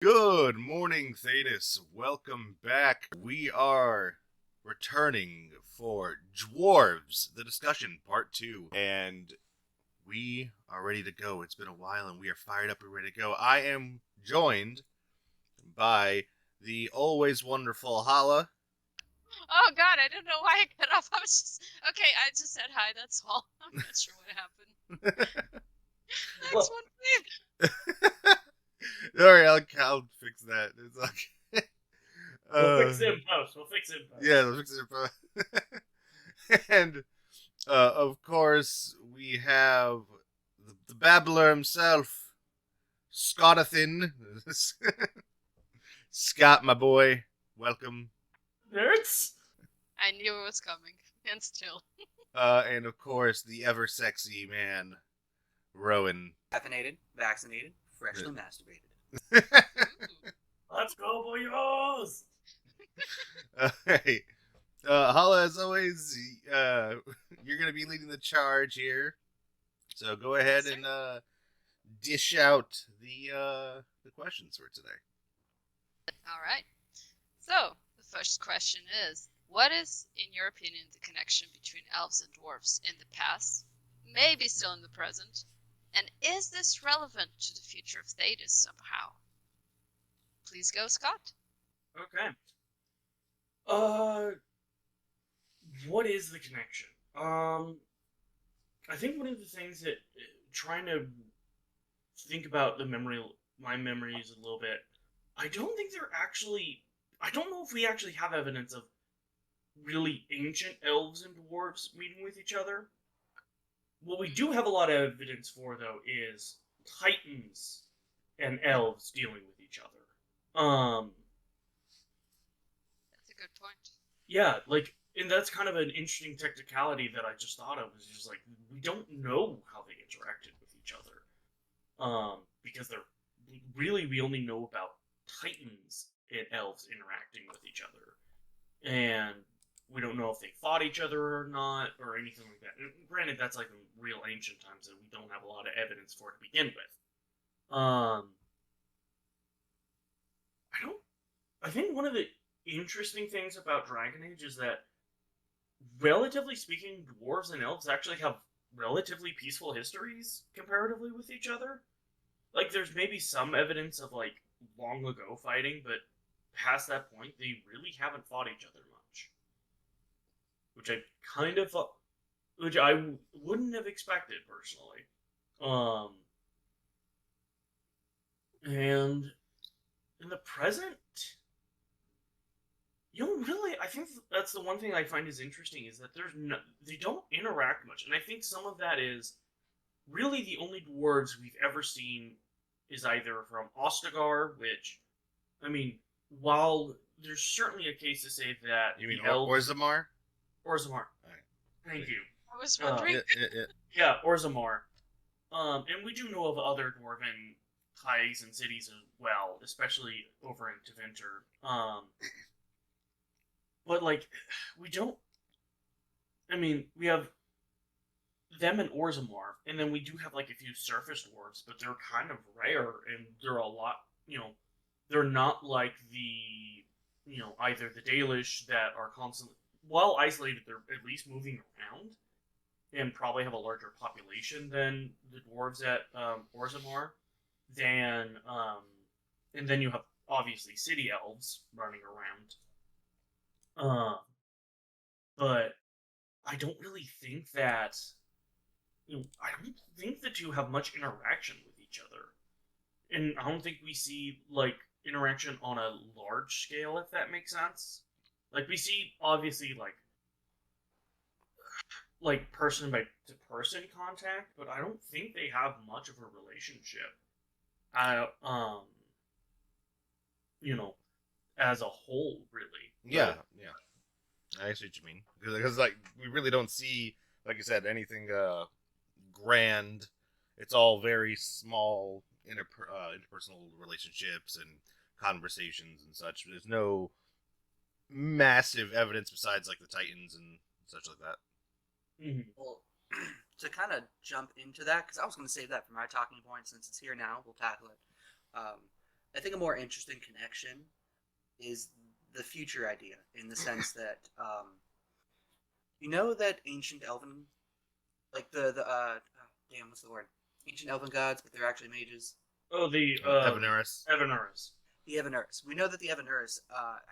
Good morning, THEDAS. Welcome back. We are returning for Dwarves, the discussion, part 2. And we are ready to go. It's been a while and we are fired up and ready to go. I am joined by the always wonderful Hala. Oh God, I didn't know why I cut off. I was just okay. I just said hi. That's all. I'm not sure what happened. Next Well, one, please. Alright, I'll fix that. It's like, we'll fix it in post. We'll fix it in post. yeah, we'll fix it. And of course, we have the babbler himself, Scottathin. Scott, my boy, welcome. Nerds? I knew it was coming, and still. And of course, the ever sexy man, Rowan. Caffeinated, vaccinated, freshly masturbated. Ooh. Let's go, boyos! Alright. Hala, as always, you're going to be leading the charge here. So go ahead and dish out the questions for today. All right. So the first question is: what is, in your opinion, the connection between elves and dwarves in the past, maybe still in the present, and is this relevant to the future of THEDAS somehow? Please go, Scott. Okay. What is the connection? I think one of the things that trying to think about my memories a little bit. I don't think they're actually. I don't know if we actually have evidence of really ancient elves and dwarves meeting with each other. What we do have a lot of evidence for, though, is titans and elves dealing with each other. That's a good point. Yeah, and that's kind of an interesting technicality that I just thought of. Is just like we don't know how they interacted with each other, because we only know about titans and elves interacting with each other, and we don't know if they fought each other or not, or anything like that. And granted, that's like in real ancient times, and we don't have a lot of evidence for it to begin with. I don't. I think one of the interesting things about Dragon Age is that, relatively speaking, dwarves and elves actually have relatively peaceful histories comparatively with each other. Like, there's maybe some evidence of like long ago fighting, but past that point, they really haven't fought each other much, which I kind of thought, which I wouldn't have expected personally. And in the present, really, I think that's the one thing I find is interesting is that they don't interact much, and I think some of that is really the only dwarves we've ever seen is either from Ostagar, which, I mean, while there's certainly a case to say that You mean elves, Orzammar? Orzammar. Right. Thank you. I was wondering. Yeah, Orzammar. And we do know of other dwarven ties and cities as well, especially over in Tevinter. But like, we don't. I mean, we have them and Orzammar, and then we do have like a few surface dwarves, but they're kind of rare, and they're a lot. They're not like either the Dalish that are constantly, while isolated, they're at least moving around and probably have a larger population than the dwarves at Orzammar. And then you have obviously city elves running around. But I don't really think that. I don't think the two have much interaction with each other, and I don't think we see like interaction on a large scale, if that makes sense. Like we see obviously like person by to person contact, but I don't think they have much of a relationship. I you know, as a whole, really. Yeah, yeah. I see what you mean. Because like we really don't see, like you said, anything grand. It's all very small interpersonal relationships and conversations and such. There's no massive evidence besides like the Titans and such like that. Mm-hmm. Well, to kind of jump into that, because I was going to save that for my talking point since it's here now, we'll tackle it. Um, I think a more interesting connection is the future idea, in the sense that you know that ancient elven, like damn, what's the word? Ancient elven gods, but they're actually mages. Oh, the Evaneris. Evaneris. The Evaneris. We know that the Evaneris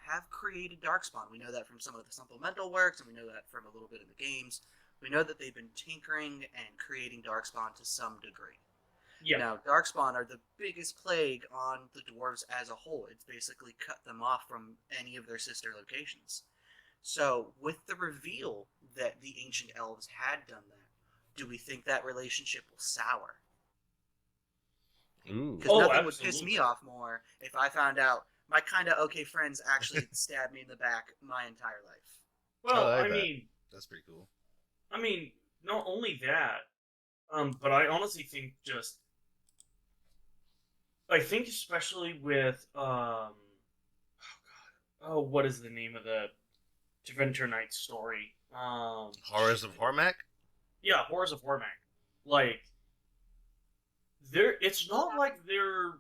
have created Darkspawn. We know that from some of the supplemental works, and we know that from a little bit in the games. We know that they've been tinkering and creating Darkspawn to some degree. Yeah. Now, Darkspawn are the biggest plague on the dwarves as a whole. It's basically cut them off from any of their sister locations. So, with the reveal that the ancient elves had done that, do we think that relationship will sour? Ooh. Because Oh, nothing would piss absolutely. me off more if I found out my kind of okay friends actually stabbed me in the back my entire life. Well, I I bet. mean, That's pretty cool. not only that, but I honestly think I think especially with oh, what is the name of the Deventer Knight story? Horrors of Hormak? Yeah, Horrors of Hormak. Like, it's not like they're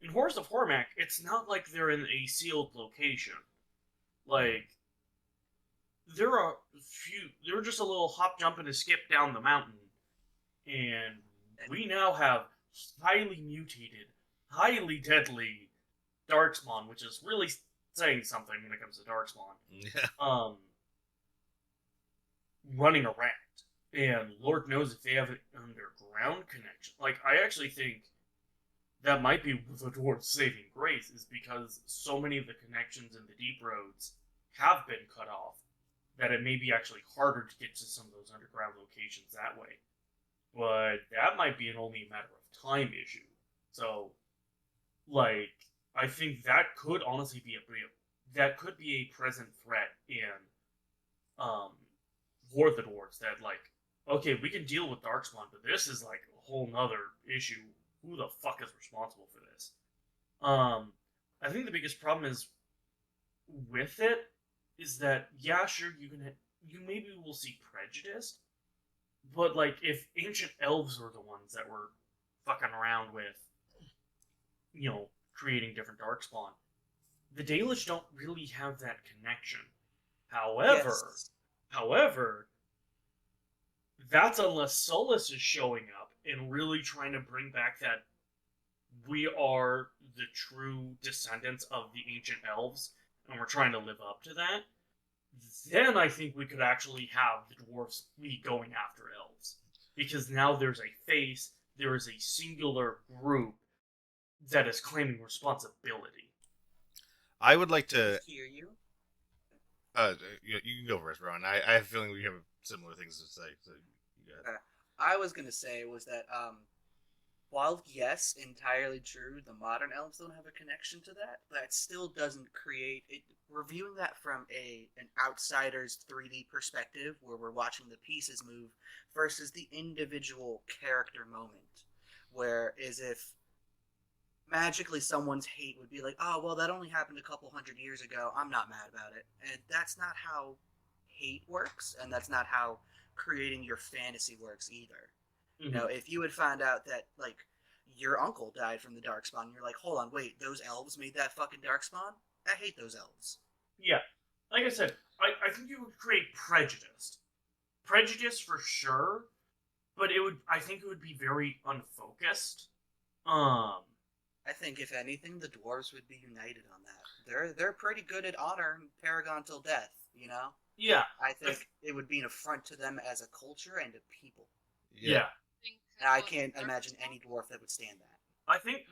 in Horrors of Hormak. It's not like they're in a sealed location. Like, they're just a little hop, jump, and a skip down the mountain, and we now have highly mutated, highly deadly Darkspawn, which is really saying something when it comes to Darkspawn. Yeah. Running around, and Lord knows if they have an underground connection. Like, I actually think that might be the dwarves' saving grace, is because so many of the connections in the deep roads have been cut off that it may be actually harder to get to some of those underground locations that way. But that might be only a matter of time issue. So, like, I think that could honestly be a present threat in for the dwarves. That, like, okay, we can deal with Darkspawn, but this is like a whole nother issue. Who the fuck is responsible for this? I think the biggest problem is with it is that, yeah, sure, you maybe will see prejudice, but like, if ancient elves were the ones that were fucking around with, creating different Darkspawn, the Dalish don't really have that connection. However, that's unless Solus is showing up and really trying to bring back that we are the true descendants of the ancient elves, and we're trying to live up to that. Then I think we could actually have the dwarves be going after elves. Because now there's a face, there is a singular group that is claiming responsibility. I would like to. Hear you? You can go first, Ron. I have a feeling we have similar things to say. So you got it. I was gonna say was that while yes, entirely true, the modern elves don't have a connection to that. That still doesn't create it. Reviewing that from an outsider's 3D perspective, where we're watching the pieces move, versus the individual character moment, where as if magically someone's hate would be like, oh well, that only happened a couple hundred years ago. I'm not mad about it, and that's not how hate works, and that's not how creating your fantasy works either. You know, if you had found out that, like, your uncle died from the Darkspawn, and you're like, hold on, wait, those elves made that fucking Darkspawn? I hate those elves. Yeah. Like I said, I think you would create prejudice. Prejudice for sure, but I think it would be very unfocused. I think, if anything, the dwarves would be united on that. They're pretty good at honor and Paragon till death, you know? Yeah. I think it would be an affront to them as a culture and a people. Yeah. And I can't imagine any dwarf that would stand that. I think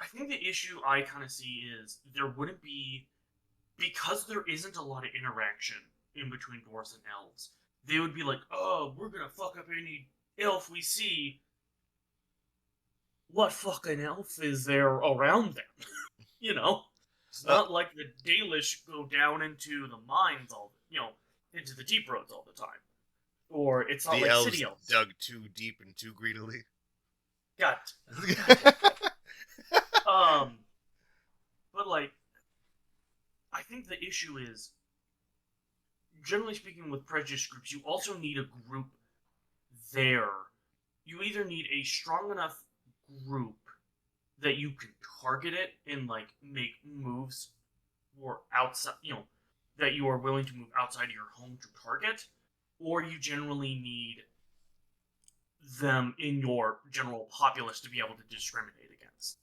I think the issue I kind of see is there wouldn't be, because there isn't a lot of interaction in between dwarves and elves. They would be like, oh, we're gonna fuck up any elf we see. What fucking elf is there around them? It's not like the Dalish go down into the mines into the deep roads all the time. Or it's not the like elves city elves. dug too deep and too greedily. Got but like, I think the issue is, generally speaking, with prejudice groups, you also need a group there. You either need a strong enough group that you can target it and like make moves or outside, that you are willing to move outside of your home to target, or you generally need them in your general populace to be able to discriminate against.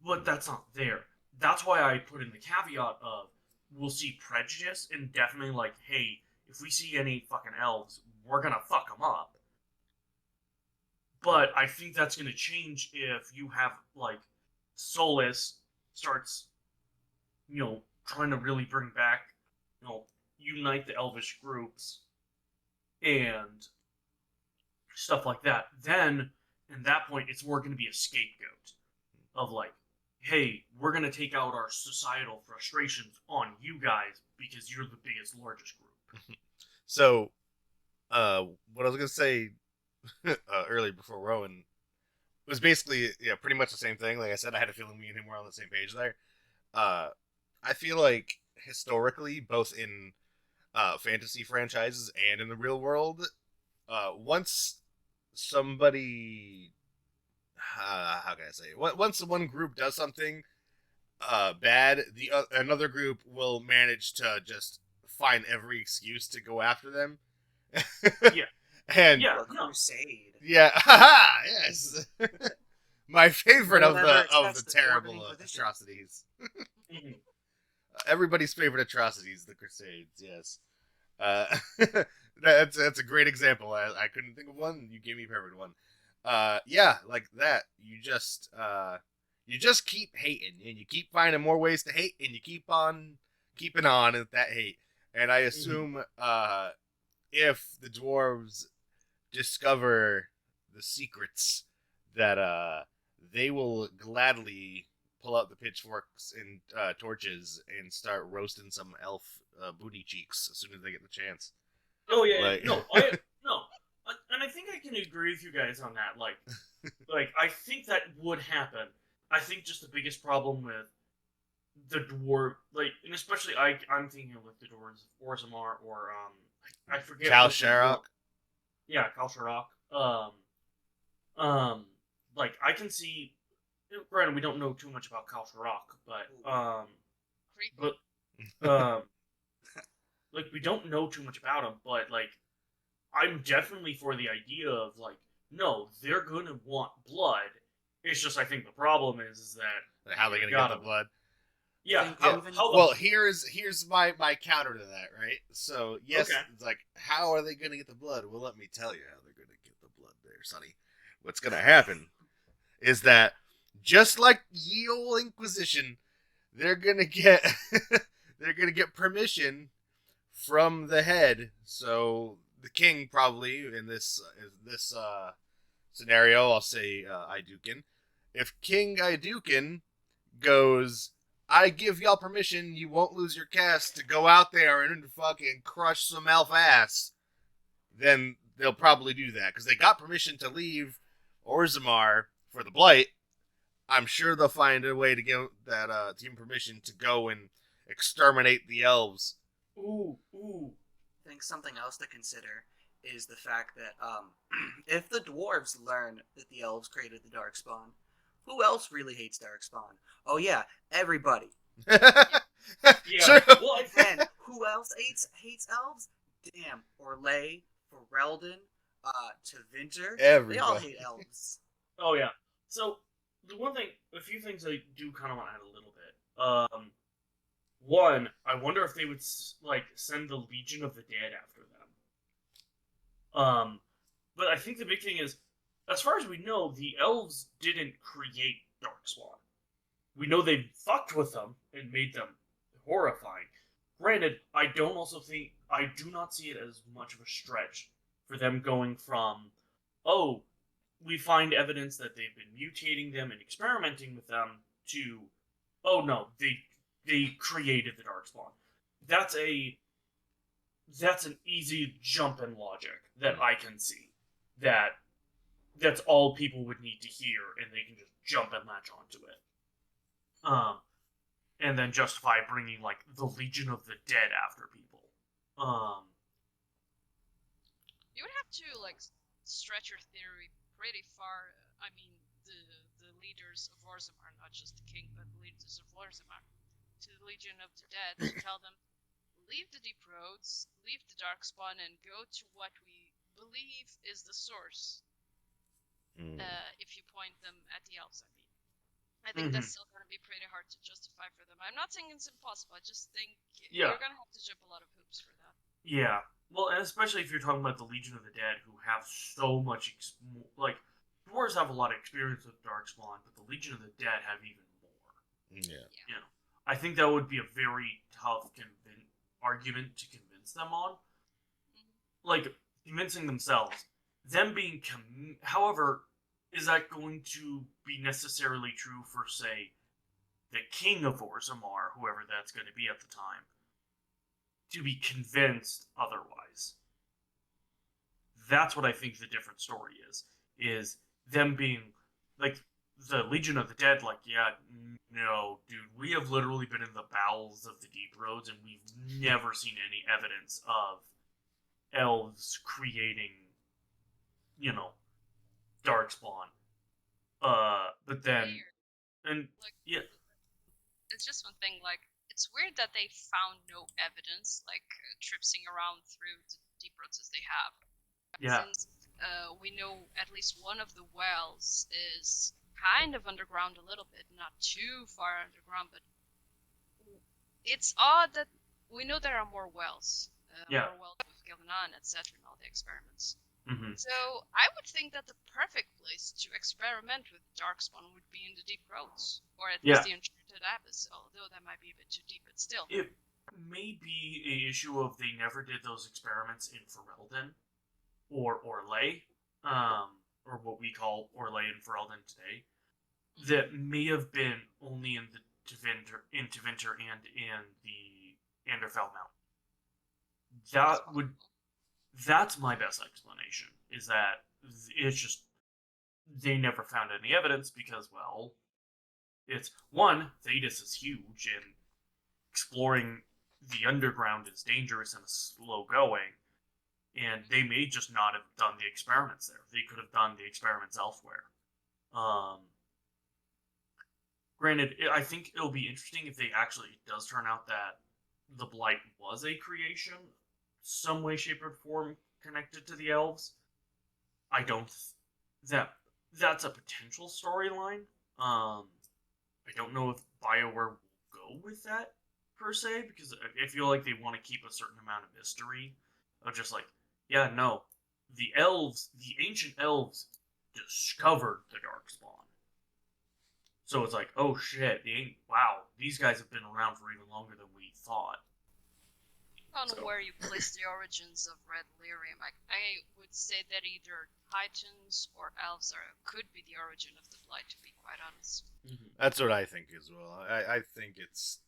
But that's not there. That's why I put in the caveat of we'll see prejudice and definitely like, hey, if we see any fucking elves, we're gonna fuck them up. But I think that's gonna change if you have like Solus starts, trying to really bring back, unite the elvish groups and stuff like that. Then, at that point, it's more going to be a scapegoat of like, hey, we're going to take out our societal frustrations on you guys because you're the biggest, largest group. So, what I was going to say earlier before Rowan was basically, pretty much the same thing. Like I said, I had a feeling me and him were on the same page there. I feel like historically, both in fantasy franchises and in the real world, once somebody, how can I say, once one group does something bad, another group will manage to just find every excuse to go after them. Yeah. And Yeah, A crusade. yeah, haha, yes. My favorite of Whenever the it's the terrible Dwarven Inquisition. atrocities. Mhm. Everybody's favorite atrocities, the Crusades. Yes, that's a great example. I couldn't think of one. You gave me a perfect one. Yeah, like that. You just keep hating, and you keep finding more ways to hate, and you keep on keeping on at that hate. And I assume, if the dwarves discover the secrets, that they will gladly pull out the pitchforks and torches and start roasting some elf booty cheeks as soon as they get the chance. Oh yeah, Like- no, and I think I can agree with you guys on that. Like I think that would happen. I think just the biggest problem with the dwarf, and especially I'm thinking of like the dwarves of Orzammar or I forget. Cal what the Sharrock. Yeah, Cal Sharrock. Like I can see. Granted, we don't know too much about Cal Sharrock, Creepy. like we don't know too much about him, but like I'm definitely for the idea of like, no, they're gonna want blood. It's just I think the problem is that How are they gonna got get the him. blood? Yeah, Think how, even- how Well, here's my counter to that, right? So yes, Okay. it's like, how are they gonna get the blood? Well, let me tell you how they're gonna get the blood there, Sonny. What's gonna happen is that just like Yale Inquisition, they're gonna get permission from the head. So the king, probably in this scenario, I'll say Idukin. If King Idukin goes, I give y'all permission, you won't lose your caste, to go out there and fucking crush some elf ass, then they'll probably do that, because they got permission to leave Orzammar for the Blight. I'm sure they'll find a way to give that team permission to go and exterminate the elves. Ooh. I think something else to consider is the fact that if the dwarves learn that the elves created the Darkspawn, who else really hates Darkspawn? Oh yeah, everybody. Yeah. Sure. Well, And who else hates elves? Damn, Orlais, Ferelden, Tevinter. They all Everybody. hate elves. oh yeah. So a few things I do kind of want to add a little bit. One, I wonder if they would send the Legion of the Dead after them. But I think the big thing is, as far as we know, the elves didn't create Darkspawn. We know they fucked with them and made them horrifying. Granted, I do not see it as much of a stretch for them going from, oh, we find evidence that they've been mutating them and experimenting with them, to, oh no, they created the Darkspawn. That's an easy jump in logic that I can see. That's all people would need to hear, and they can just jump and latch onto it. And then justify bringing like the Legion of the Dead after people. You would have to like stretch your theory pretty far. I mean, the leaders of Orzammar, not just the king, but the leaders of Orzammar, to the Legion of the Dead to tell them, leave the deep roads, leave the darkspawn, and go to what we believe is the source. If you point them at the elves, I mean. I think that's still going to be pretty hard to justify for them. I'm not saying it's impossible. I just think you're going to have to jump a lot of hoops for that. Yeah. Well, and especially if you're talking about the Legion of the Dead, who have so much, Dwarves have a lot of experience with Darkspawn, but the Legion of the Dead have even more. Yeah. You know, I think that would be a very tough argument to convince them on. Like, convincing themselves. Them being... However, is that going to be necessarily true for, say, the King of Orzammar, whoever that's going to be at the time, to be convinced otherwise? That's what I think the different story is them being, like, the Legion of the Dead, like, yeah, no, dude, we have literally been in the bowels of the Deep Roads, and we've never seen any evidence of elves creating, Darkspawn. But then, and, like, yeah. It's just one thing, like, it's weird that they found no evidence, like, tripsing around through the deep roads as they have. Yeah. Since we know at least one of the wells is kind of underground a little bit, not too far underground, but it's odd that we know there are more wells. More wells with Gilganon, etc., and all the experiments. So I would think that the perfect place to experiment with Darkspawn would be in the deep roads, or at least the Enchanted Abyss, although that might be a bit too deep, but still. It may be an issue of they never did those experiments in Ferelden, or Orlais, or what we call Orlais and Ferelden today, that may have been only in the Tevinter and in the Anderfell Mountain. That's my best explanation, is that it's just they never found any evidence because, well, it's, one, THEDAS is huge, and exploring the underground is dangerous and slow going, and they may just not have done the experiments there. They could have done the experiments elsewhere. Granted, I think it'll be interesting if it does turn out that the Blight was a creation, some way, shape, or form connected to the elves. I don't... That's a potential storyline. I don't know if BioWare will go with that, per se, because I feel like they want to keep a certain amount of mystery. Of just like, yeah, no. The ancient elves, discovered the Darkspawn. So it's like, oh shit, wow, these guys have been around for even longer than we thought. I don't know where you place the origins of Red Lyrium. I would say that either Titans or Elves could be the origin of the Blight, to be quite honest. That's what I think as well. I think it's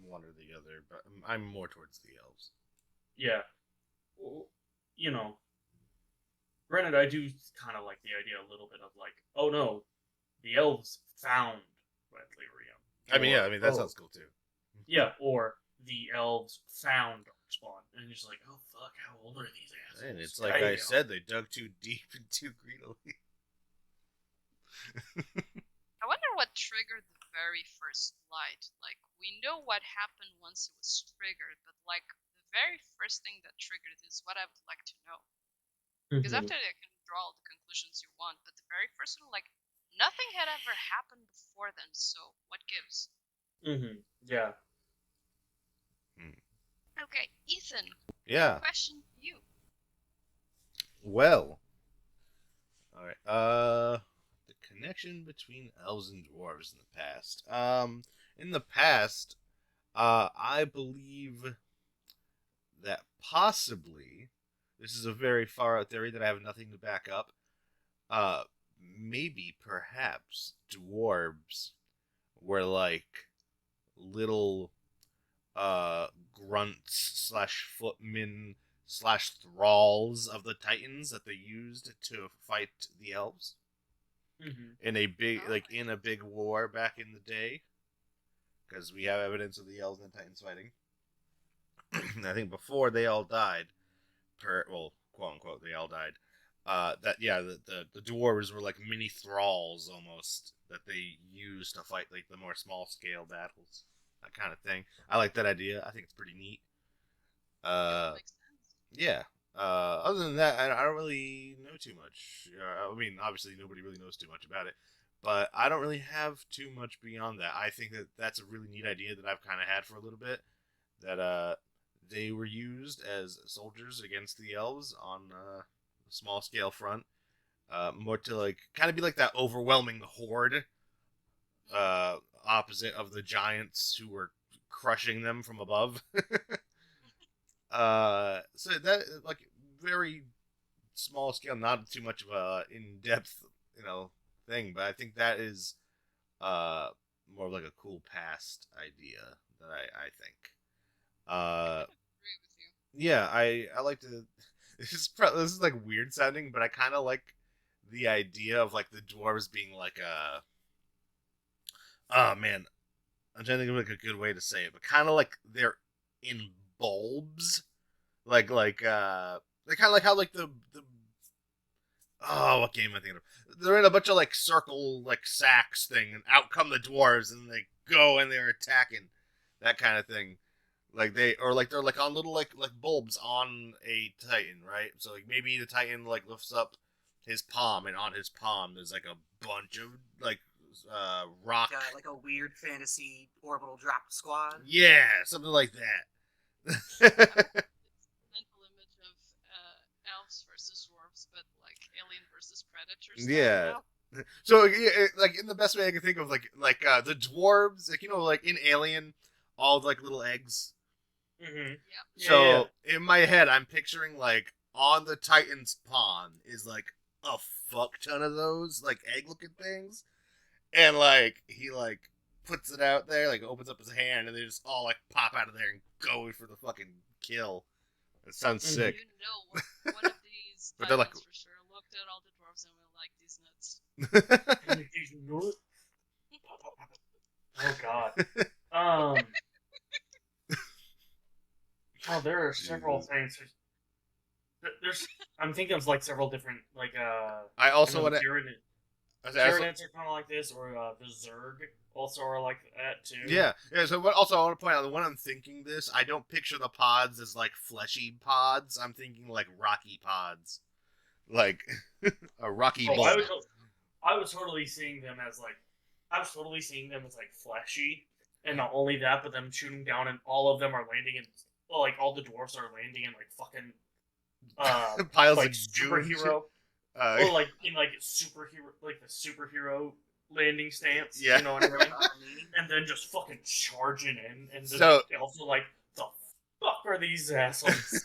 one or the other, but I'm more towards the Elves. Yeah. Well, granted, I do kind of like the idea a little bit of like, oh no, the Elves found Red Lyrium. That sounds cool too. Yeah, or the Elves found Darkspawn, and you're just like, oh fuck, how old are these assholes? And it's like I said, they dug too deep and too greedily. I wonder what triggered the very first Blight. Like, we know what happened once it was triggered, but like, the very first thing that triggered it is what I would like to know. Because after that, you can draw all the conclusions you want, but the very first one, like, nothing had ever happened before then, so what gives? Yeah. Okay, Ethan. Yeah. Question for you. Well. Alright, the connection between elves and dwarves in the past. In the past, I believe that possibly, this is a very far out theory that I have nothing to back up, maybe, perhaps, dwarves were like little grunts / footmen / thralls of the Titans that they used to fight the elves in a big war back in the day, because we have evidence of the elves and the Titans fighting. I think before they all died, quote unquote, they all died. the dwarves were like mini thralls almost that they used to fight like the more small scale battles, that kind of thing. I like that idea. I think it's pretty neat. Yeah, Uh, makes sense. yeah. Other than that, I don't really know too much. I mean, obviously nobody really knows too much about it, but I don't really have too much beyond that. I think that that's a really neat idea that I've kind of had for a little bit. That they were used as soldiers against the elves on a small scale front, more to like kind of be like that overwhelming horde, opposite of the giants who were crushing them from above. So that like very small scale, not too much of a in depth, thing, but I think that is uh more of like a cool past idea that I think. I Uh, kind of agree with you. yeah, I like to. This is like weird sounding, but I kind of like the idea of like the dwarves being like a. Oh man, I'm trying to think of like a good way to say it, but kind of like they're in bulbs, they kind of like how like the what game am I thinking of? They're in a bunch of like circle like sacks thing, and out come the dwarves, and they go and they're attacking, that kind of thing. Like they're like on little like bulbs on a titan, right? So like maybe the titan like lifts up his palm, and on his palm there's like a bunch of like rock. Like a weird fantasy orbital drop squad. Yeah, something like Yeah, that. it's a mental image of elves versus dwarves, but like alien versus predator Yeah. style. So yeah, like in the best way I can think of, like the dwarves, like like in Alien, all like little eggs. Mm-hmm. Yep. So in my head, I'm picturing like on the Titan's pawn is like a fuck ton of those like egg looking things, and like he like puts it out there, like opens up his hand, and they just all like pop out of there and go for the fucking kill. It sounds Mhm. sick. You know, one of these But they're like- titans for sure looked at all the dwarves and will like these nuts. Oh god. Um. Oh, there are several Jesus. things. There's. I'm thinking of like several different like I also I want know to. the Tyranids are kind of like this, or the Zerg also are like that too. Yeah, yeah. So also I want to point out that when I'm thinking this, I don't picture the pods as like fleshy pods. I'm thinking like rocky pods, like a rocky Oh, bulb. I was totally seeing them as like, I was totally seeing them as like fleshy, and not only that, but them shooting down, and all of them are landing in, well, like all the dwarves are landing in like fucking, Piles like of goo and shit. superhero, well, like in like superhero, like the superhero landing stance. Yeah. You know what I mean? And then just fucking charging in, and then So- also like, the fuck are these assholes?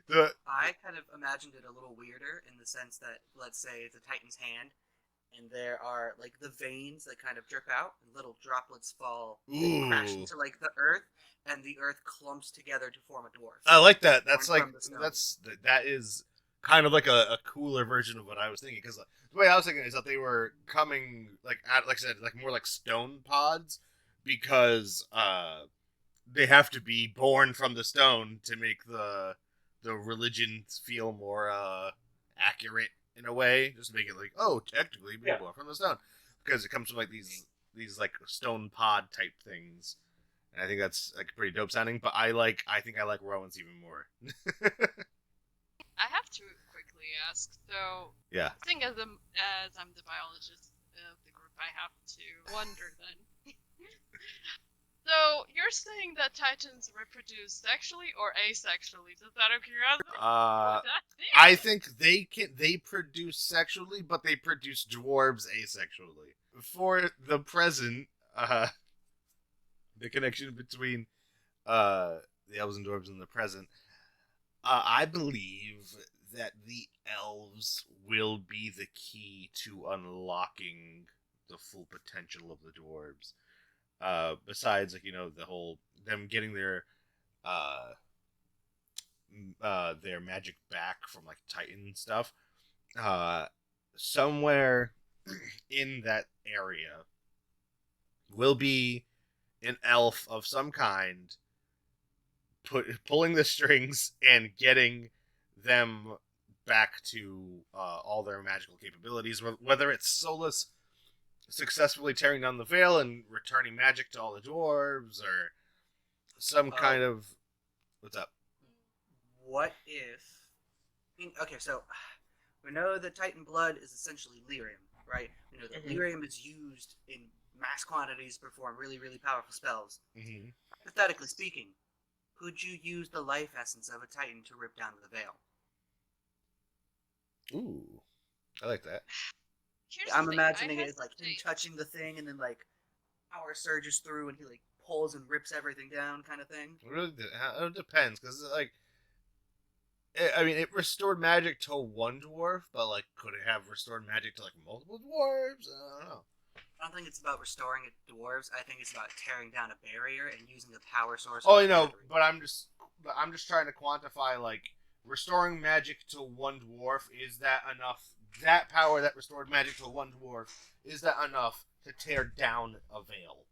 the I kind of imagined it a little weirder in the sense that, let's say, it's a Titan's hand, and there are like the veins that kind of drip out, and little droplets fall, and crash Ooh. into like the earth, and the earth clumps together to form a dwarf. I like that. That's Born like from the stone. that is kind of like a cooler version of what I was thinking, because the way I was thinking is that they were coming like like I said, like more like stone pods, because they have to be born from the stone to make the religion feel more accurate in a way, just to make it like, oh, technically being Yeah. born from the stone, because it comes from like these like stone pod type things. And I think that's like pretty dope sounding, but I think I like Rowan's even more. I have to quickly ask. So, Yeah. I think as I'm the biologist of the group, I have to wonder then. So you're saying that titans reproduce sexually or asexually? Just out of curiosity. I think they produce sexually, but they produce dwarves asexually. For the present, the connection between the elves and dwarves in the present, I believe that the elves will be the key to unlocking the full potential of the dwarves. Besides, like, the whole them getting their magic back from like Titan stuff. Somewhere in that area will be an elf of some kind pulling the strings and getting them back to all their magical capabilities, whether it's Solus successfully tearing down the veil and returning magic to all the dwarves, or some kind of... What's up? What if... okay, so we know that Titan blood is essentially lyrium, right? We know that lyrium is used in mass quantities to perform really, really powerful spells. Mm-hmm. Hypothetically speaking, could you use the life essence of a Titan to rip down the veil? Ooh, I like that. I'm imagining it as like him touching the thing, and then like power surges through, and he like pulls and rips everything down, kind of thing. It depends, because like, I mean, it restored magic to one dwarf, but like, could it have restored magic to like multiple dwarves? I don't know. I don't think it's about restoring it to dwarves. I think it's about tearing down a barrier and using the power source. Oh, you know, but I'm just trying to quantify, like, restoring magic to one dwarf. Is that enough? That power that restored magic to one dwarf, is that enough to tear down a veil?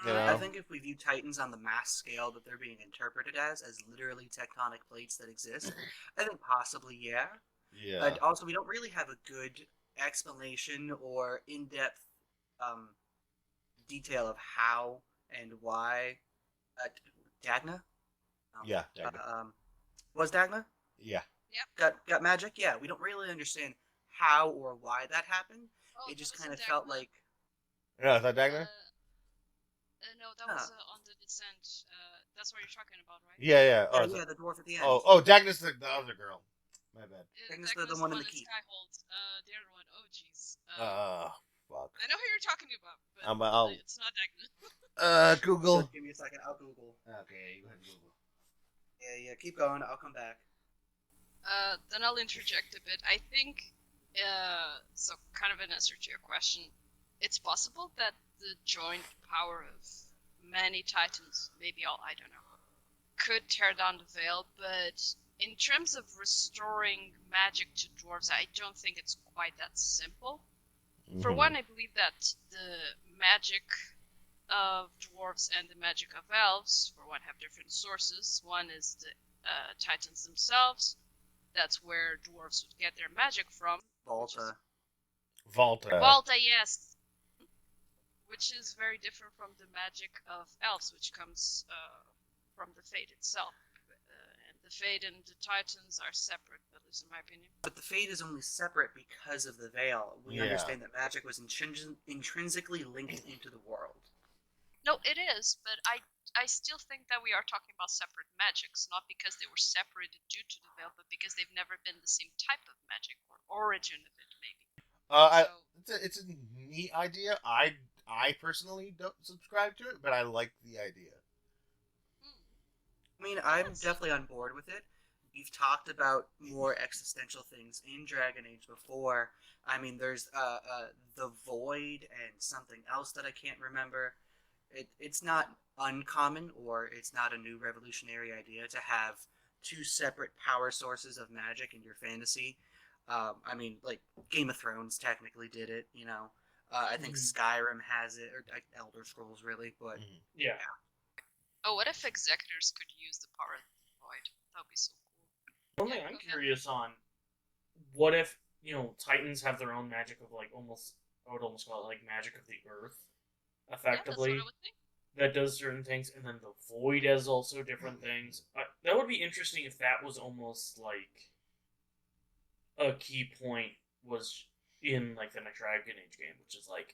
You know? I think if we view Titans on the mass scale that they're being interpreted as literally tectonic plates that exist, I think possibly, yeah. Yeah. But also, we don't really have a good explanation or in-depth detail of how and why Dagna? Yeah, Dagna. Was Dagna? Yeah. Got magic? Yeah, we don't really understand how or why that happened. It just kind of felt like... No, is that Dagna? No, that was on the descent. That's what you're talking about, right? Yeah. Oh, yeah, the dwarf at the end. Oh, Dagna's the other girl. My bad. Dagna's the one in the keep. Skyhold. The other one, oh jeez. Fuck. I know who you're talking about, but it's not Dagna. Google. Just give me a second, I'll Google. Okay, go ahead and Google. Yeah, keep going, I'll come back. Then I'll interject a bit. I think, so kind of an answer to your question, it's possible that the joint power of many titans, maybe all, I don't know, could tear down the veil, but in terms of restoring magic to dwarves, I don't think it's quite that simple. Mm-hmm. For one, I believe that the magic of dwarves and the magic of elves, for one, have different sources. One is the titans themselves. That's where dwarves would get their magic from. Volta, yes. Which is very different from the magic of elves, which comes from the Fade itself. And the Fade and the Titans are separate, at least in my opinion. But the Fade is only separate because of the veil. We understand that magic was intrinsically linked into the world. No, it is, but I still think that we are talking about separate magics, not because they were separated due to the veil, but because they've never been the same type of magic or origin of it, maybe. It's a neat idea. I personally don't subscribe to it, but I like the idea. I mean, I'm definitely on board with it. You've talked about more existential things in Dragon Age before. I mean, there's the Void and something else that I can't remember. It's not uncommon, or it's not a new revolutionary idea to have two separate power sources of magic in your fantasy. I mean, like, Game of Thrones technically did it, you know. I think Skyrim has it, or Elder Scrolls, really, but... Yeah. Oh, what if Executors could use the power of the Void? That would be so cool. One thing I'm curious on, what if, you know, Titans have their own magic of, like, I would almost call it, like, magic of the Earth, effectively. Yeah, that's what I would think. That does certain things, and then the Void has also different things. That would be interesting if that was almost, like, a key point was in, like, the next Dragon Age game, which is like,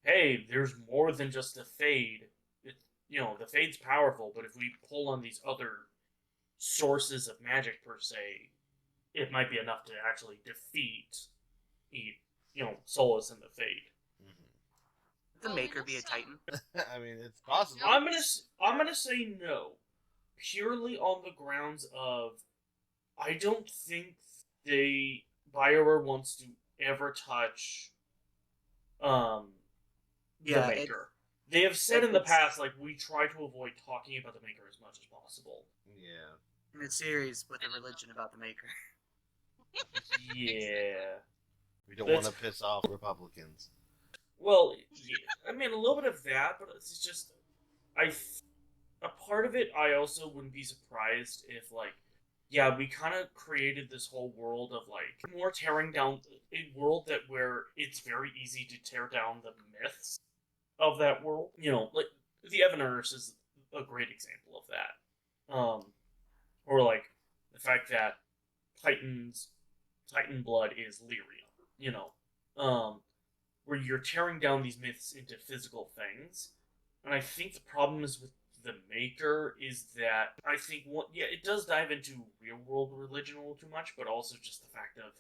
hey, there's more than just the Fade. You know, the Fade's powerful, but if we pull on these other sources of magic, per se, it might be enough to actually defeat, you know, Solus and the Fade. The Maker be a Titan? I mean, it's possible. I'm gonna say no, purely on the grounds of I don't think BioWare wants to ever touch the Maker. They have said in the past, like, we try to avoid talking about the Maker as much as possible. Yeah. In a series with a religion about the Maker. Yeah. We don't want to piss off Republicans. Well, yeah, I mean, a little bit of that, but it's just, a part of it, I also wouldn't be surprised if, like, yeah, we kind of created this whole world of like more tearing down a world that where it's very easy to tear down the myths of that world. You know, like the Evanurus is a great example of that. Or like the fact that Titan blood is lyrium. You know, where you're tearing down these myths into physical things. And I think the problem is with the Maker is that I think yeah, it does dive into real world religion a little too much, but also just the fact of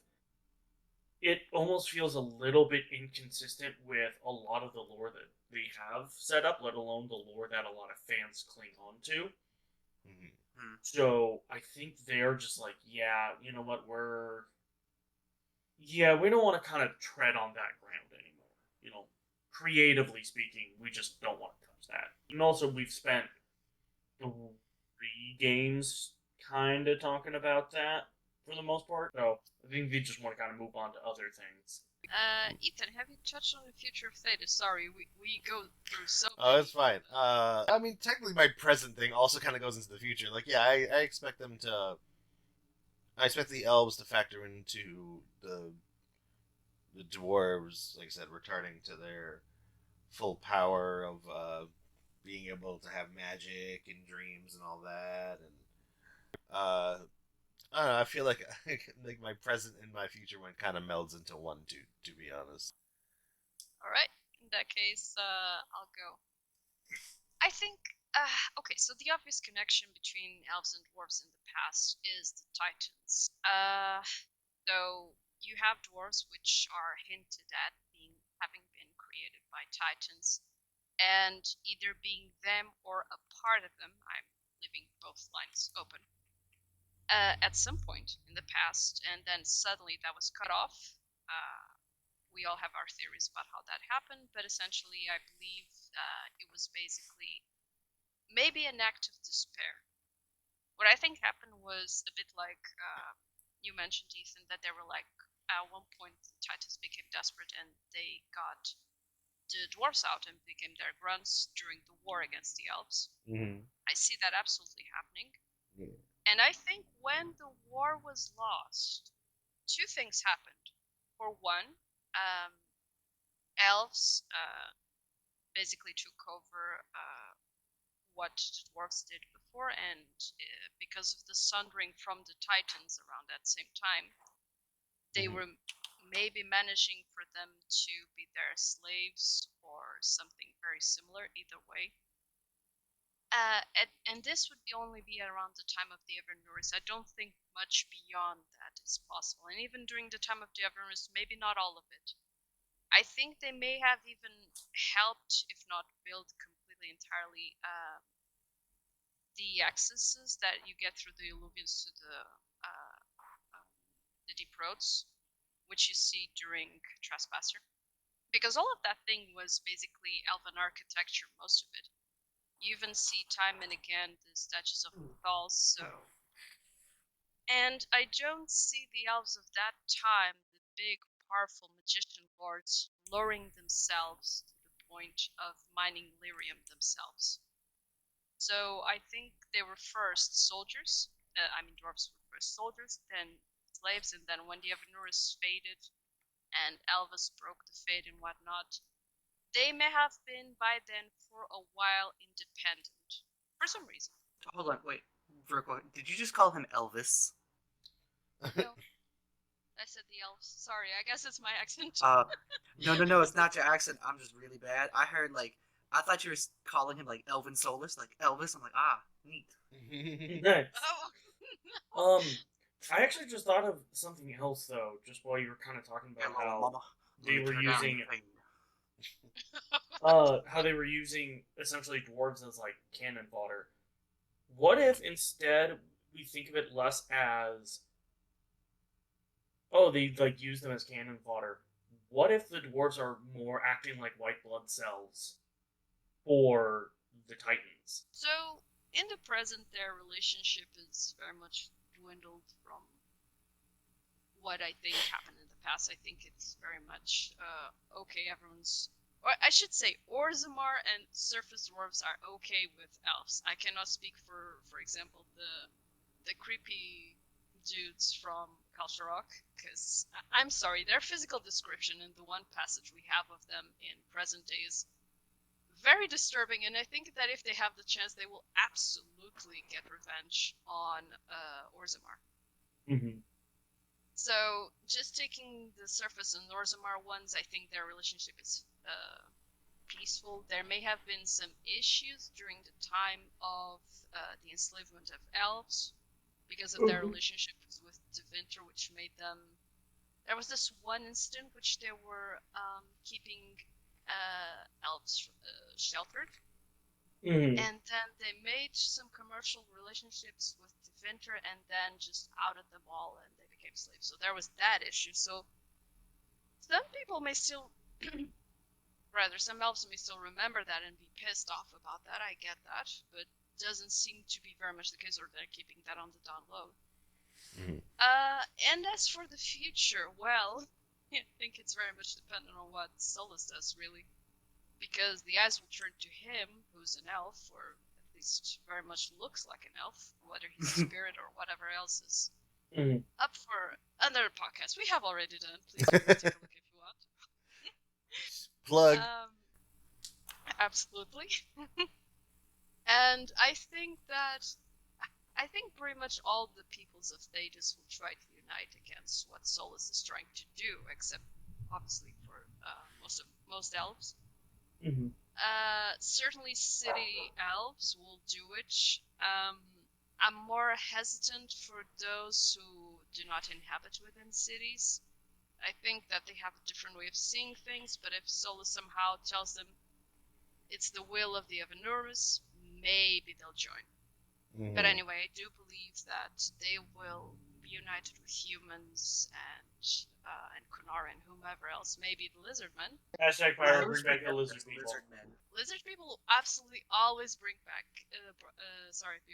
it almost feels a little bit inconsistent with a lot of the lore that they have set up, let alone the lore that a lot of fans cling on to. Mm-hmm. So I think they're just like, yeah, you know what, yeah, we don't want to kind of tread on that ground anymore. You know, creatively speaking, we just don't want to touch that. And also, we've spent 3 games kind of talking about that for the most part. So I think we just want to kind of move on to other things. Ethan, have you touched on the future of Theta? Sorry, we go through so Oh, many. it's fine. I mean, technically, my present thing also kind of goes into the future. Like, yeah, I expect them to. I expect the elves to factor into the dwarves, like I said, returning to their full power of being able to have magic and dreams and all that. And I don't know. I feel like like my present and my future one kind of melds into one, to be honest. All right. In that case, I'll go. I think. Okay, so the obvious connection between elves and dwarves in the past is the Titans. So you have dwarves which are hinted at being having been created by Titans, and either being them or a part of them. I'm leaving both lines open. At some point in the past, and then suddenly that was cut off. Uh, we all have our theories about how that happened, but essentially, I believe it was basically maybe an act of despair. What I think happened was a bit like you mentioned, Ethan, that they were like, at one point, the Titans became desperate and they got the dwarves out and became their grunts during the war against the elves. Mm-hmm. I see that absolutely happening. Yeah. And I think when the war was lost, 2 things happened. For one, um, elves basically took over what the dwarves did before, and because of the sundering from the Titans around that same time, they were maybe managing for them to be their slaves or something very similar. Either way, and this would only be around the time of the Evernuris. I don't think much beyond that is possible. And even during the time of the Evernuris, maybe not all of it. I think they may have even helped, if not built completely entirely, the accesses that you get through the Illuvians to the deep roads, which you see during Trespasser. Because all of that thing was basically elven architecture, most of it. You even see time and again the statues of Thals, so. And I don't see the elves of that time, the big, powerful magician lords, lowering themselves to the point of mining lyrium themselves. So I think they were first soldiers. Dwarves were first soldiers, then slaves, and then when the Evanurus faded and Elvis broke the fade and whatnot, they may have been by then for a while independent for some reason. Hold on, wait. Virgo, did you just call him Elvis? No, I said the elves. Sorry, I guess it's my accent. No, it's not your accent. I'm just really bad. I thought you were calling him like Elvin Solus, like Elvis. I'm like, neat. Nice. Oh, I actually just thought of something else though, just while you were kind of talking about Hello, how Mama. they were using how they were using essentially dwarves as like cannon fodder. What if instead we think of it less as they like use them as cannon fodder? What if the dwarves are more acting like white blood cells for the Titans? So, in the present, their relationship is very much dwindled from what I think happened in the past. I think it's very much okay. Everyone's, or I should say, Orzammar and surface dwarves are okay with elves. I cannot speak for example, the creepy dudes from Culture Rock, because I'm sorry, their physical description in the one passage we have of them in present day is very disturbing, and I think that if they have the chance, they will absolutely get revenge on Orzammar. Mm-hmm. So, just taking the surface on Orzammar ones, I think their relationship is peaceful. There may have been some issues during the time of the enslavement of elves because of their relationships with Tevinter, which made them. There was this one incident which they were keeping elves sheltered, Mm-hmm. and then they made some commercial relationships with Tevinter, and then just outed them all, and they became slaves. So there was that issue. So some people may still. Rather, some elves may still remember that and be pissed off about that. I get that, but doesn't seem to be very much the case, or they're keeping that on the down low. Mhm. And as for the future, well, I think it's very much dependent on what Solus does, really, because the eyes will turn to him, who's an elf, or at least very much looks like an elf, whether he's a spirit or whatever else is up for another podcast. We have already done. Please go take a look if you want. Plug. Absolutely. And I think pretty much all the peoples of THEDAS will try to unite against what Solus is trying to do, except obviously for most elves. Mm-hmm. Certainly city elves will do it. I'm more hesitant for those who do not inhabit within cities. I think that they have a different way of seeing things, but if Solus somehow tells them it's the will of the Evanurus, maybe they'll join. Mm-hmm. But anyway, I do believe that they will be united with humans and Kunara and whomever else, maybe the Lizardmen. Hashtag fire, bring back the lizard people. Lizard people will absolutely always be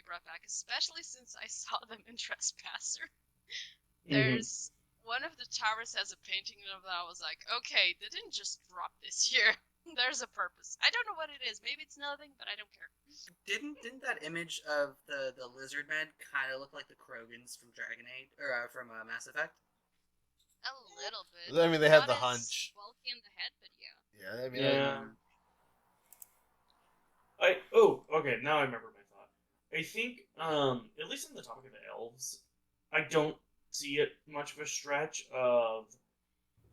brought back, especially since I saw them in Trespasser. There's one of the towers has a painting of that. I was like, okay, they didn't just drop this here. There's a purpose. I don't know what it is. Maybe it's nothing, but I don't care. Didn't that image of the lizard men kind of look like the Krogans from Dragon Age or from Mass Effect? A little bit. I mean, they have Not the as hunch. bulky in the head, but yeah. Yeah, I mean, Yeah. Okay, now I remember my thought. I think, at least on the topic of the elves, I don't see it much of a stretch of.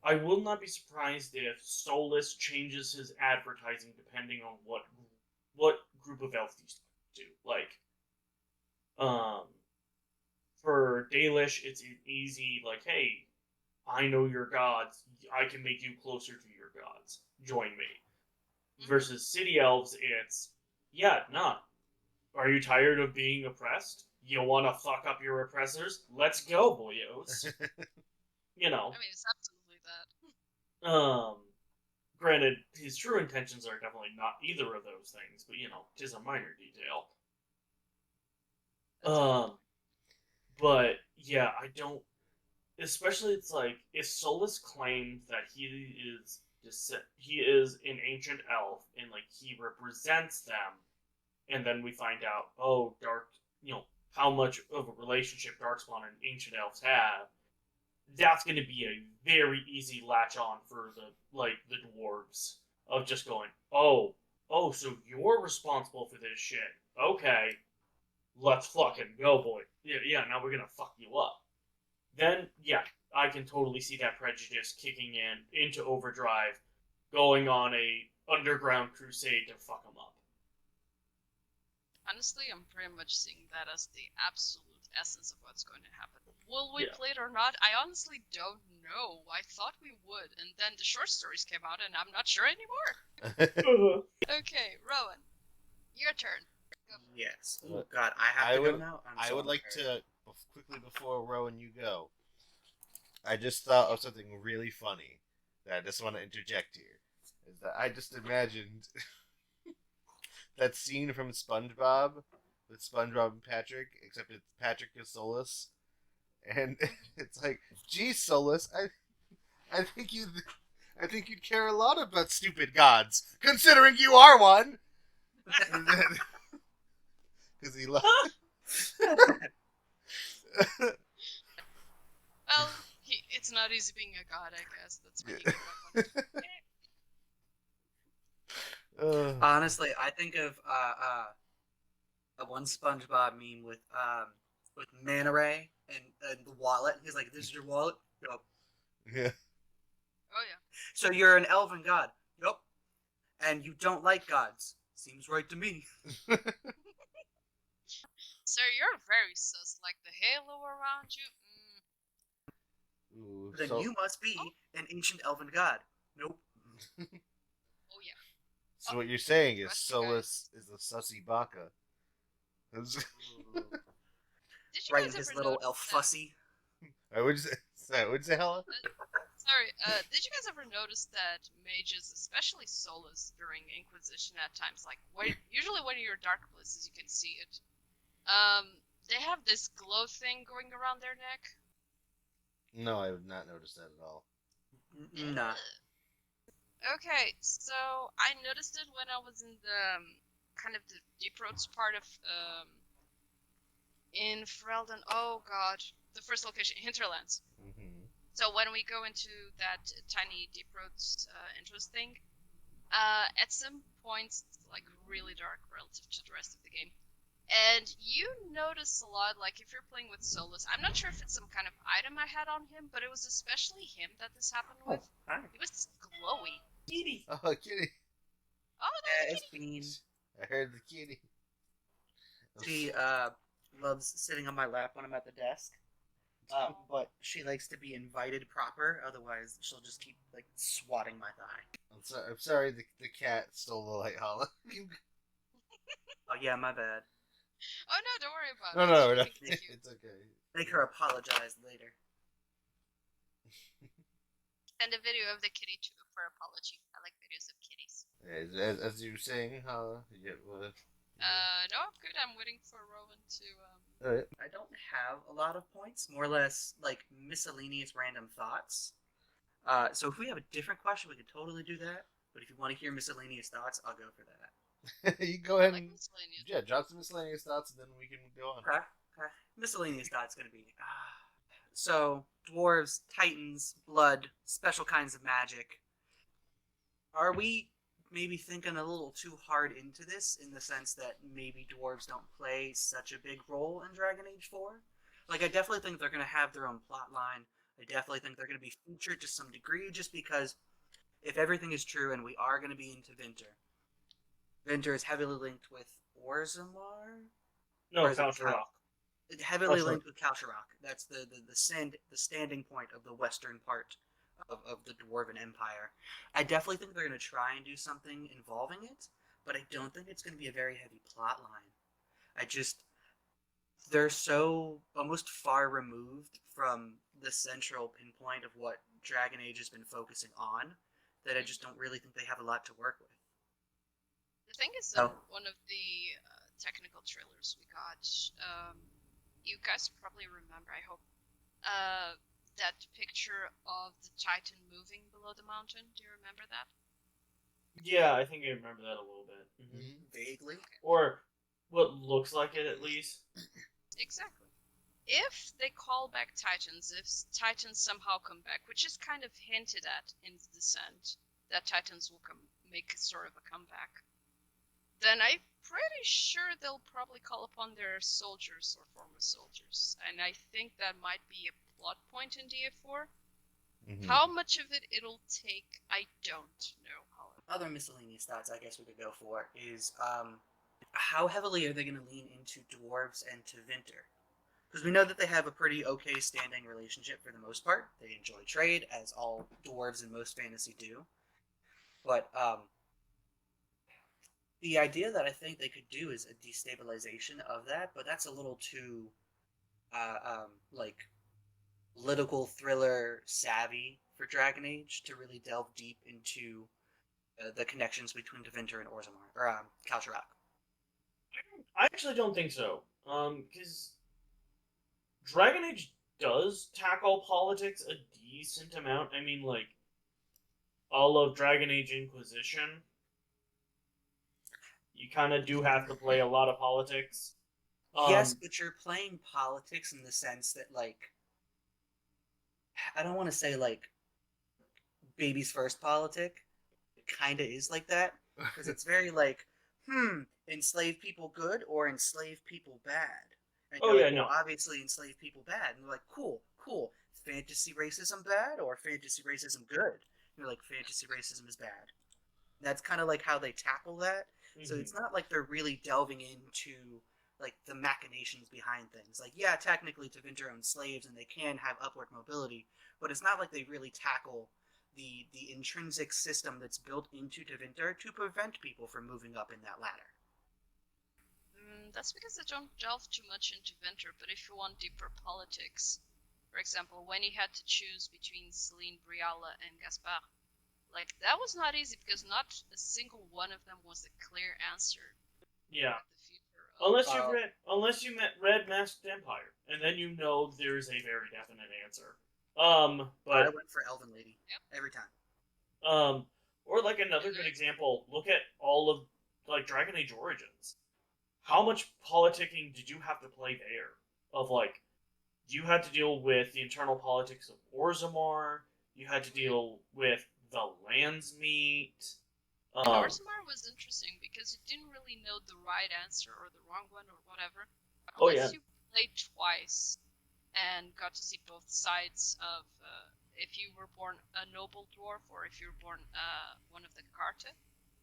I will not be surprised if Solus changes his advertising depending on what group of elves he's talking to. Like, for Dalish, it's easy. Like, hey, I know your gods. I can make you closer to your gods. Join me. Versus city elves, it's Are you tired of being oppressed? You want to fuck up your oppressors? Let's go, boyos. You know. I mean, it's absolutely that. Granted, his true intentions are definitely not either of those things, but tis a minor detail. But yeah, I don't. Especially, it's like if Solus claims that he is an ancient elf and like he represents them, and then we find out, how much of a relationship Darkspawn and ancient elves have. That's going to be a very easy latch on for the dwarves of just going, oh, so you're responsible for this shit. Okay, let's fucking go, boy. Yeah, now we're going to fuck you up. Then, yeah, I can totally see that prejudice kicking into overdrive, going on a underground crusade to fuck them up. Honestly, I'm pretty much seeing that as the absolute essence of what's going to happen. Will we play it or not? I honestly don't know. I thought we would, and then the short stories came out, and I'm not sure anymore. Okay, Rowan, your turn. Yes. Oh God, I have to go now. I would like to quickly before Rowan, you go. I just thought of something really funny that I just want to interject here. Is that I just imagined that scene from SpongeBob with SpongeBob and Patrick, except it's Patrick is Solus, and it's like, "Gee, Solus, I think you'd care a lot about stupid gods, considering you are one." Because he loves. Well, it's not easy being a god, I guess. That's when you give up on it. Honestly, I think of one SpongeBob meme with Manta Ray and the wallet. He's like, "This is your wallet." Yup. Yeah. Oh yeah. So you're an elven god. Yup. And you don't like gods. Seems right to me. Sir, you're very sus. Like the halo around you. Ooh, Then so, you must be an ancient elven god. Nope. Oh yeah. so what you're saying is Trust you Solus is a sussy baka. Did you Right in guys his ever little notice elf that? fussy. I would say. Sorry, would you say Hella? Sorry. Did you guys ever notice that mages, especially Solus during Inquisition, at times, like usually when you're dark places, you can see it. They have this glow thing going around their neck. No, I have not noticed that at all. Nah. Okay, so I noticed it when I was in the kind of the deep roads part of in Ferelden. Oh god, the first location, Hinterlands. Mm-hmm. So when we go into that tiny deep roads entrance thing, at some points it's like really dark relative to the rest of the game. And you notice a lot, like if you're playing with Solus, I'm not sure if it's some kind of item I had on him, but it was especially him that this happened with. Hi. He was glowy. Kitty. Oh, kitty! Oh, Yeah, that's it's kitty. Bean. I heard the kitty. She loves sitting on my lap when I'm at the desk. But she likes to be invited proper, otherwise she'll just keep like swatting my thigh. I'm sorry. The cat stole the light, Holla. Oh yeah, my bad. Oh no, don't worry about No, it. no, She we're not. can kick you. It's okay. Make her apologize later. Send a video of the kitty too for apology. I like videos of kitties. As you were saying, Holla, you get what? No, I'm good. I'm waiting for Rowan to All right. I don't have a lot of points, more or less like miscellaneous random thoughts. So if we have a different question, we could totally do that. But if you want to hear miscellaneous thoughts, I'll go for that. You go ahead like and miscellaneous. drop some miscellaneous thoughts, and then we can go on. Okay. Miscellaneous thoughts gonna be so dwarves, titans, blood, special kinds of magic. Are we maybe thinking a little too hard into this in the sense that maybe dwarves don't play such a big role in Dragon Age 4? Like, I definitely think they're going to have their own plot line. I definitely think they're going to be featured to some degree, just because if everything is true and we are going to be into Vinter is heavily linked with Orzammar? No, Or is it Kalsharok. Heavily Kalsharok. linked with Kalsharok. That's the standing point of the western part of the Dwarven Empire. I definitely think they're going to try and do something involving it, but I don't think it's going to be a very heavy plot line. They're so almost far removed from the central pinpoint of what Dragon Age has been focusing on that I just don't really think they have a lot to work with. The thing is, Oh. one of the technical trailers we got, you guys probably remember, I hope, that picture of the Titan moving below the mountain. Do you remember that? Yeah, I think I remember that a little bit. Mm-hmm. Vaguely. Or what looks like it, at least. Exactly. If they call back Titans, if Titans somehow come back, which is kind of hinted at in Descent, that Titans will make sort of a comeback, then I'm pretty sure they'll probably call upon their soldiers or former soldiers, and I think that might be a plot point in DA4. Mm-hmm. How much of it it'll take, I don't know. Other miscellaneous thoughts I guess we could go for is how heavily are they going to lean into dwarves and to Vinter? Because we know that they have a pretty okay standing relationship for the most part. They enjoy trade, as all dwarves in most fantasy do. But the idea that I think they could do is a destabilization of that, but that's a little too like political thriller savvy for Dragon Age to really delve deep into the connections between Devinter and Orzammar or Kalsharok. I actually don't think so. Because Dragon Age does tackle politics a decent amount. I mean, like, all of Dragon Age Inquisition, you kind of do have to play a lot of politics. Yes, but you're playing politics in the sense that, like, I don't want to say like baby's first politic. It kind of is like that because it's very like, enslave people good or enslave people bad. And Oh you're yeah, like, well, no. obviously enslave people bad. And they're like, cool, cool. Fantasy racism bad or fantasy racism good? And you're like, fantasy racism is bad. That's kind of like how they tackle that. So Mhm. it's not like they're really delving into like the machinations behind things. Like, yeah, technically Tevinter own slaves and they can have upward mobility, but it's not like they really tackle the intrinsic system that's built into Tevinter to prevent people from moving up in that ladder. That's because they don't delve too much into Winter, but if you want deeper politics, for example, when he had to choose between Celine, Briala, and Gaspard, like, that was not easy because not a single one of them was a clear answer Yeah. at the future of. Unless you met Red Masked Empire, and then you know there's a very definite answer. I But went for Elven Lady every time. or like another good example, look at all of like Dragon Age Origins. How much politicking did you have to play there? Of like, you had to deal with the internal politics of Orzammar. You had to deal with the Landsmeet. Orzammar was interesting because you didn't really know the right answer or the wrong one or whatever, Oh yeah. unless you played twice and got to see both sides of if you were born a noble dwarf or if you were born one of the Carta.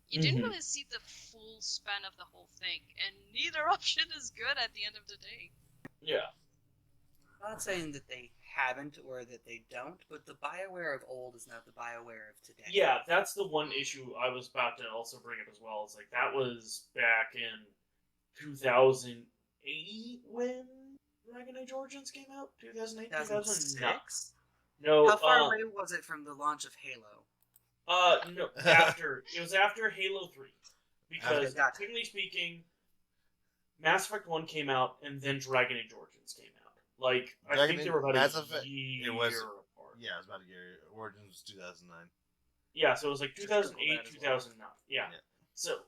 You didn't really see the full span of the whole thing, and neither option is good at the end of the day. Yeah. I'm not saying that they haven't or that they don't, but the Bioware of old is not the Bioware of today. Yeah, that's the one issue I was about to also bring up as well. It's like that was back in 2008 when Dragon Age Origins came out. 2008, 2009. 2006? No, How far away was it from the launch of Halo? no, after it was after Halo 3, because Okay, gotcha. technically speaking, Mass Effect 1 came out and then Dragon Age Origins came out. Like I Dragon think they Age- were about Mass a Effect- year it was- apart. Yeah, it was about a year. Origins was 2009. Yeah, so it was like Just Google 2008, that as well. 2009. Yeah. Yeah. So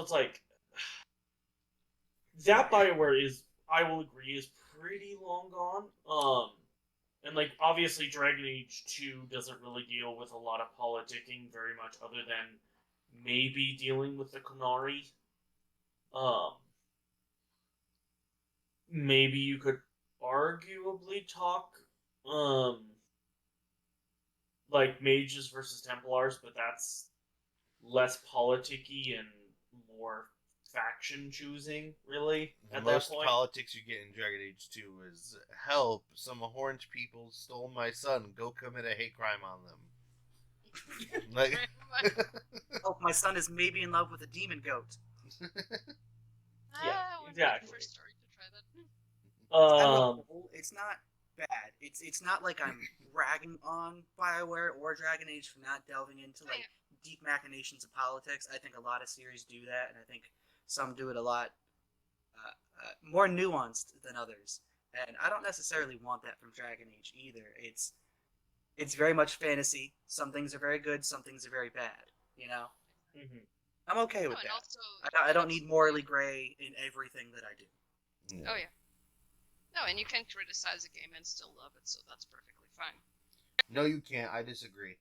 it's like that Bioware is, I will agree, is pretty long gone. And like obviously Dragon Age 2 doesn't really deal with a lot of politicking very much other than maybe dealing with the Qunari. Um, maybe you could arguably talk like mages versus Templars, but that's less politicky and more faction choosing, really, The at most that point. politics you get in Dragon Age 2 is help, some orange people stole my son, go commit a hate crime on them. Like, Pretty much. Oh, my son is maybe in love with a demon goat. Yeah, I would exactly. like for Story to try that. On the Um, whole, it's not bad. It's not like I'm ragging on Bioware or Dragon Age for not delving into like deep machinations of politics. I think a lot of series do that, and I think some do it a lot more nuanced than others. And I don't necessarily want that from Dragon Age either. It's very much fantasy. Some things are very good, some things are very bad. You know, mhm. I'm okay with and that. also, I don't need morally gray in everything that I do. Oh yeah. No, and you can criticize a game and still love it, so that's perfectly fine. No, you can't. I disagree.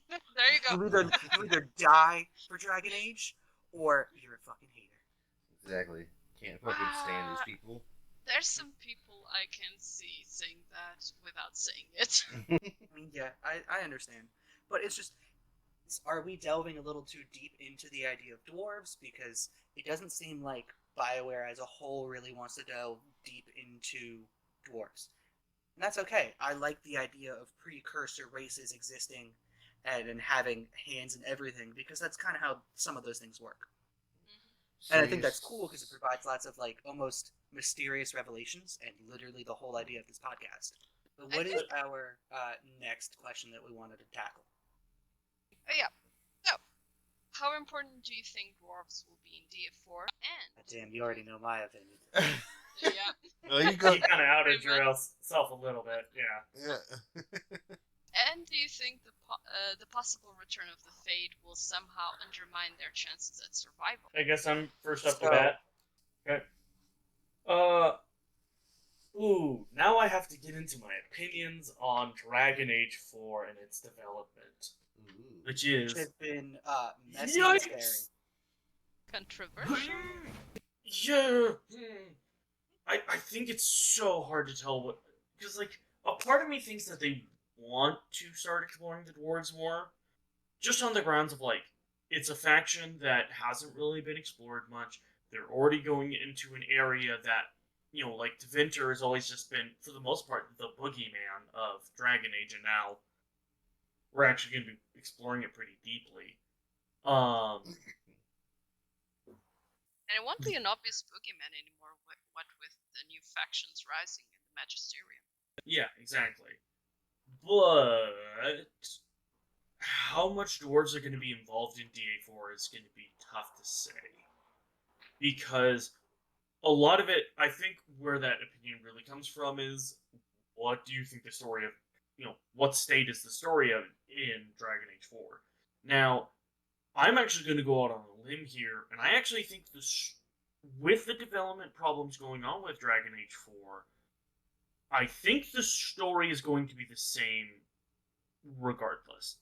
There you go. You either die for Dragon Age, or you're a fucking hater. Exactly. Can't fucking stand these people. There's some people I can see saying that without saying it. I mean, yeah, I understand. But it's just, are we delving a little too deep into the idea of dwarves? Because it doesn't seem like BioWare as a whole really wants to delve deep into dwarves. And that's okay. I like the idea of precursor races existing and having hands in everything, because that's kind of how some of those things work. So And I think that's cool because it provides lots of like almost mysterious revelations and literally the whole idea of this podcast. But what is our next question that we wanted to tackle? Oh yeah. So, how important do you think dwarves will be in DF4? And Damn, you already know my opinion. yeah. Well, you go. You kind of outed yourself a little bit, yeah. Yeah. And do you think the possible return of the Fade will somehow undermine their chances at survival? I guess I'm first up to So- bat. Okay. Ooh, now I have to get into my opinions on Dragon Age 4 and its development, Ooh. which Which is has been messy and scary. yikes. Controversial? Yeah. I think it's so hard to tell what, because like a part of me thinks that they want to start exploring the dwarves more, just on the grounds of like it's a faction that hasn't really been explored much. They're already going into an area that like Devinter has always just been, for the most part, the boogeyman of Dragon Age, and now we're actually going to be exploring it pretty deeply. And it won't be an obvious boogeyman anymore, what with the new factions rising in the Magisterium. Yeah, exactly. But how much dwarves are going to be involved in DA4 is going to be tough to say. Because a lot of it, I think, where that opinion really comes from is, what do you think the story of, what state is the story of in Dragon Age 4? Now, I'm actually going to go out on a limb here, and I actually think this, with the development problems going on with Dragon Age 4, I think the story is going to be the same regardless.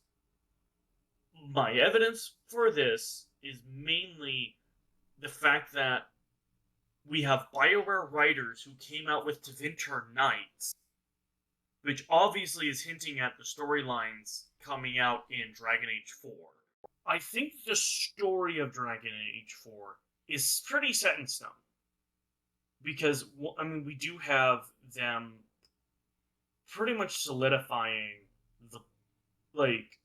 My evidence for this is mainly the fact that we have BioWare writers who came out with Tevinter Knights, which obviously is hinting at the storylines coming out in Dragon Age 4. I think the story of Dragon Age 4 is pretty set in stone. Because, I mean, we do have them pretty much solidifying the, like,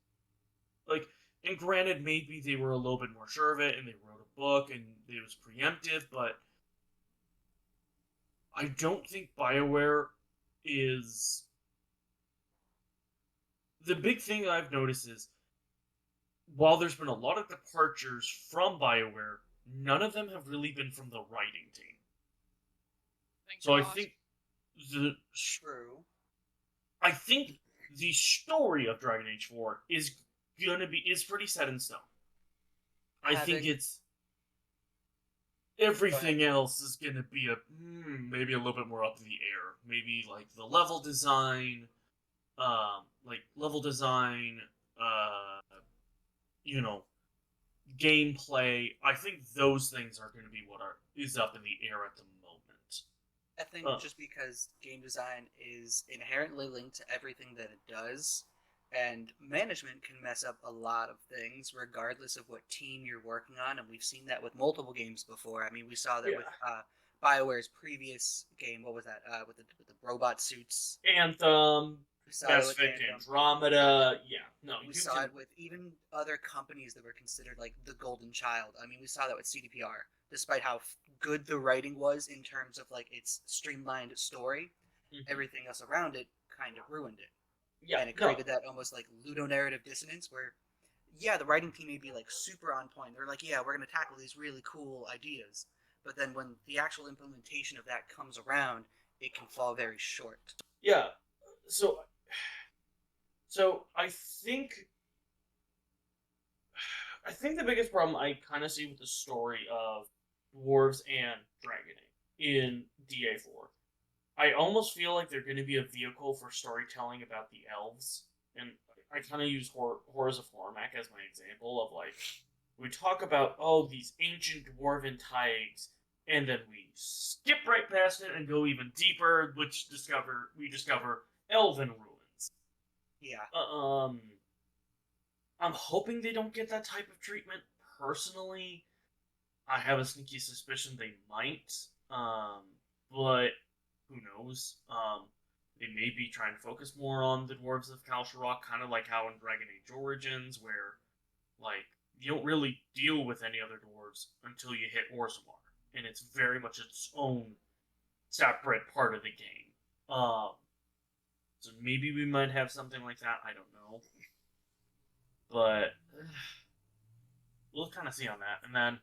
and granted, maybe they were a little bit more sure of it, and they wrote a book, and it was preemptive, but I don't think BioWare is... The big thing I've noticed is, while there's been a lot of departures from BioWare, none of them have really been from the writing team. Thank So God. I think the story of Dragon Age 4 is pretty set in stone. I think it's everything else is gonna be maybe a little bit more up in the air. Maybe like the level design, gameplay. I think those things are gonna be what is up in the air at the moment. I think just because game design is inherently linked to everything that it does, and management can mess up a lot of things regardless of what team you're working on, and we've seen that with multiple games before. I mean, we saw that with BioWare's previous game. What was that? With the robot suits. Anthem, Mass Effect Andromeda. Yeah, no, we saw it with even other companies that were considered like the golden child. I mean, we saw that with CDPR. Despite how good the writing was in terms of like its streamlined story, everything else around it kind of ruined it. Yeah, and it created that almost like ludonarrative dissonance where, the writing team may be like super on point. They're like, we're going to tackle these really cool ideas. But then when the actual implementation of that comes around, it can fall very short. Yeah. So I think the biggest problem I kind of see with the story of Dwarves and Dragon Age in DA4, I almost feel like they're going to be a vehicle for storytelling about the elves. And I kind of use Horrors of Hormak as my example of like, we talk about, these ancient dwarven taigs, and then we skip right past it and go even deeper, which we discover elven ruins. Yeah. I'm hoping they don't get that type of treatment. Personally, I have a sneaky suspicion they might. But who knows? They may be trying to focus more on the dwarves of Kalsharok, kind of like how in Dragon Age Origins, where like you don't really deal with any other dwarves until you hit Orzammar, and it's very much its own separate part of the game. So maybe we might have something like that. I don't know, but we'll kind of see on that. And then,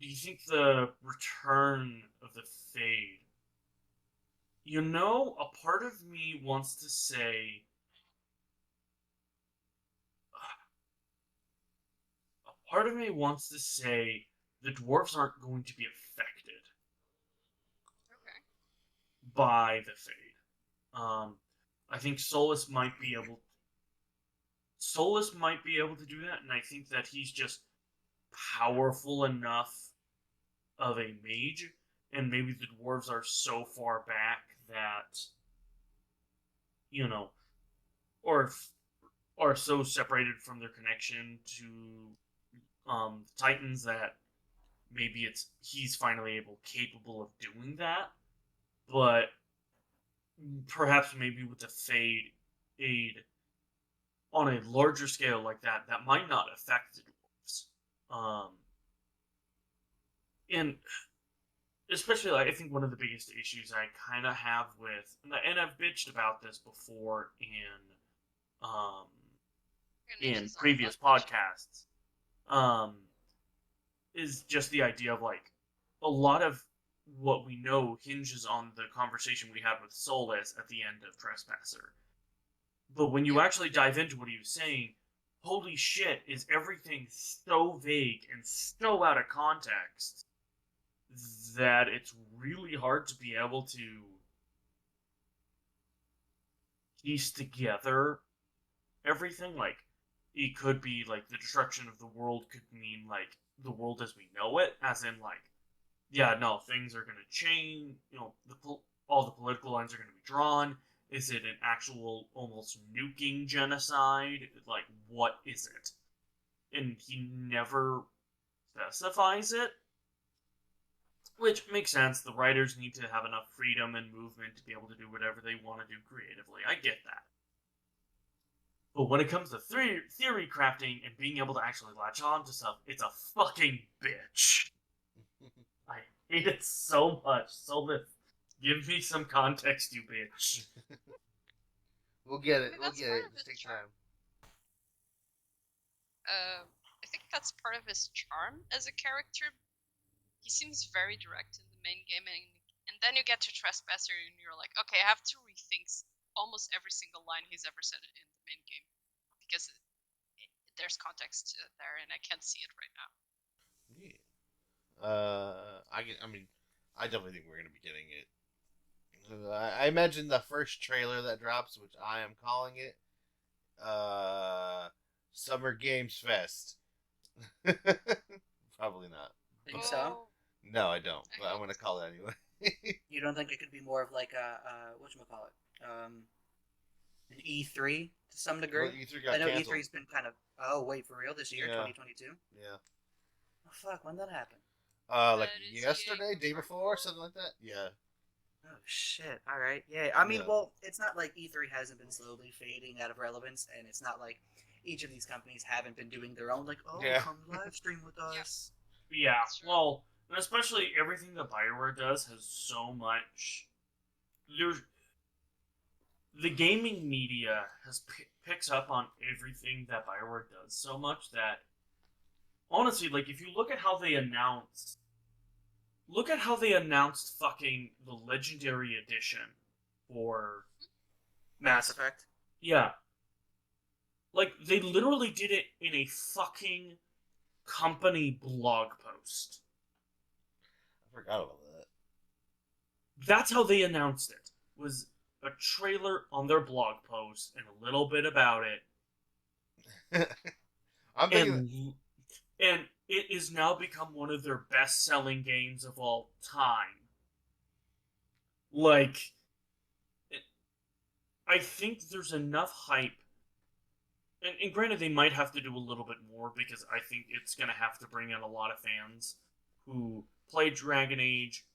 do you think the return of the Fade? A part of me wants to say... the dwarves aren't going to be affected. Okay. by the Fade. I think Solus might be able to do that, and I think that he's just powerful enough of a mage, and maybe the dwarves are so far back that, you know, or are so separated from their connection to the Titans that maybe he's finally capable of doing that. But perhaps maybe with the Fade aid on a larger scale like that, that might not affect the dwarves. And especially, like, I think one of the biggest issues I kind of have with, and I've bitched about this before in previous podcasts, is just the idea of, like, a lot of what we know hinges on the conversation we had with Solus at the end of Trespasser. But when you actually dive into what he was saying, holy shit, is everything so vague and so out of context that it's really hard to be able to piece together everything. Like, it could be, like, the destruction of the world could mean, like, the world as we know it, as in, like, yeah, no, things are going to change, you know, all the political lines are going to be drawn. Is it an actual, almost nuking genocide? Like, what is it? And he never specifies it, which makes sense. The writers need to have enough freedom and movement to be able to do whatever they want to do creatively. I get that. But when it comes to theory crafting and being able to actually latch on to stuff, it's a fucking bitch. I hate it so much. Give me some context, you bitch. We'll get it. I mean, We'll that's get part it. of Just his take time. I think that's part of his charm as a character. He seems very direct in the main game, and then you get to Trespasser, and you're like, okay, I have to rethink almost every single line he's ever said in the main game, because there's context to it there, and I can't see it right now. Yeah. I mean, I definitely think we're gonna be getting it. I imagine the first trailer that drops, which I am calling it, Summer Games Fest. Probably not. Think so? No, I don't. But I'm hope gonna so. call it anyway. You don't think it could be more of like a whatchamacallit? An E3 to some degree? Well, E3 got I know canceled. E3's been kind of, oh, wait, for real? This year, Yeah. 2022? Yeah. Oh, fuck, when did that happen? Like That is yesterday, day confirmed. before, something like that. Yeah. Oh, shit. Alright, yeah. I mean, Yeah. well, it's not like E3 hasn't been slowly fading out of relevance, and it's not like each of these companies haven't been doing their own, like, oh, Yeah. come live stream with us. Yeah, That's true. well, and especially everything that BioWare does has so much. The gaming media picks up on everything that BioWare does so much that, honestly, like, if you look at how they announced fucking the Legendary Edition for Mass Effect. Yeah. Like, they literally did it in a fucking company blog post. I forgot about that. That's how they announced it. Was a trailer on their blog post and a little bit about it. I'm thinking. And it has now become one of their best-selling games of all time. Like, I think there's enough hype. And granted, they might have to do a little bit more, because I think it's going to have to bring in a lot of fans who played Dragon Age,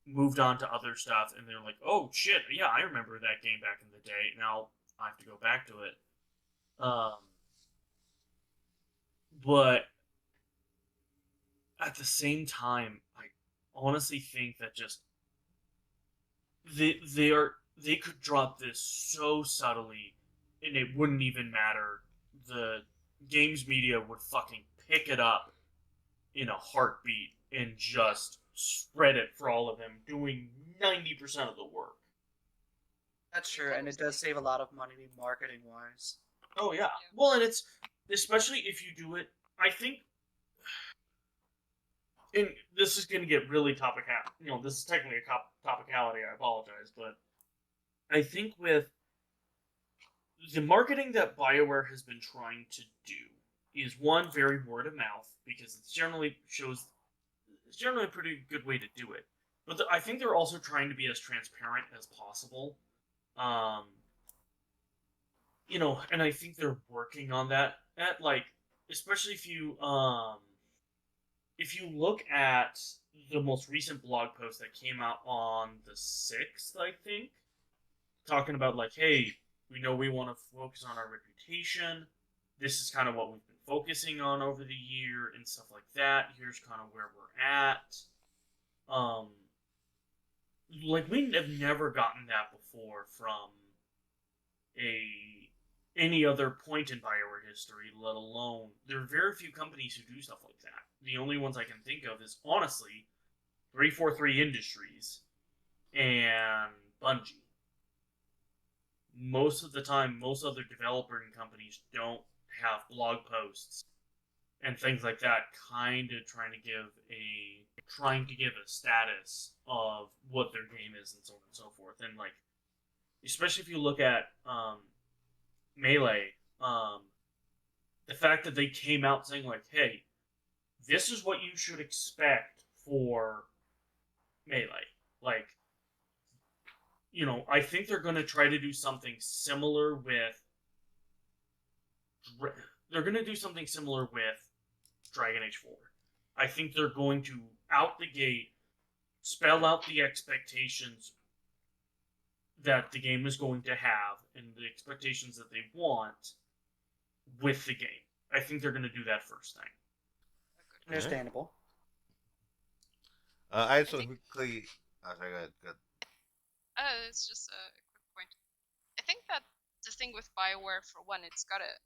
moved on to other stuff, and they're like, oh shit, yeah, I remember that game back in the day. Now I have to go back to it. But at the same time, I honestly think that just they could drop this so subtly, and it wouldn't even matter. The games media would fucking pick it up in a heartbeat and just spread it for all of them, doing 90% of the work. That's true, and it does save a lot of money marketing-wise. Oh yeah. Well, and it's especially if you do it. I think and this is going to get really topical. This is technically a topicality. I apologize, but I think with the marketing that BioWare has been trying to do is one very word of mouth because it's generally a pretty good way to do it. But I think they're also trying to be as transparent as possible. Um, and I think they're working on that. Especially if you look at the most recent blog post that came out on the 6th, I think, talking about like, hey, we know we want to focus on our reputation. This is kind of what we've been focusing on over the year and stuff like that. Here's kind of where we're at. Um, like we have never gotten that before from a any other point in Bioware history, let alone there are very few companies who do stuff like that. The only ones I can think of is honestly 343 Industries and Bungie. Most of the time, most other developing companies don't have blog posts and things like that, kind of trying to give a status of what their game is and so on and so forth. And like, especially if you look at Melee, the fact that they came out saying like, "Hey, this is what you should expect for Melee." Like, I think they're going to try to do something similar with. They're going to do something similar with Dragon Age 4. I think they're going to, out the gate, spell out the expectations that the game is going to have and the expectations that they want with the game. I think they're going to do that first thing. Understandable. I just want to quickly. Oh, sorry, go ahead. It's just a quick point. I think that the thing with BioWare, for one, it's got a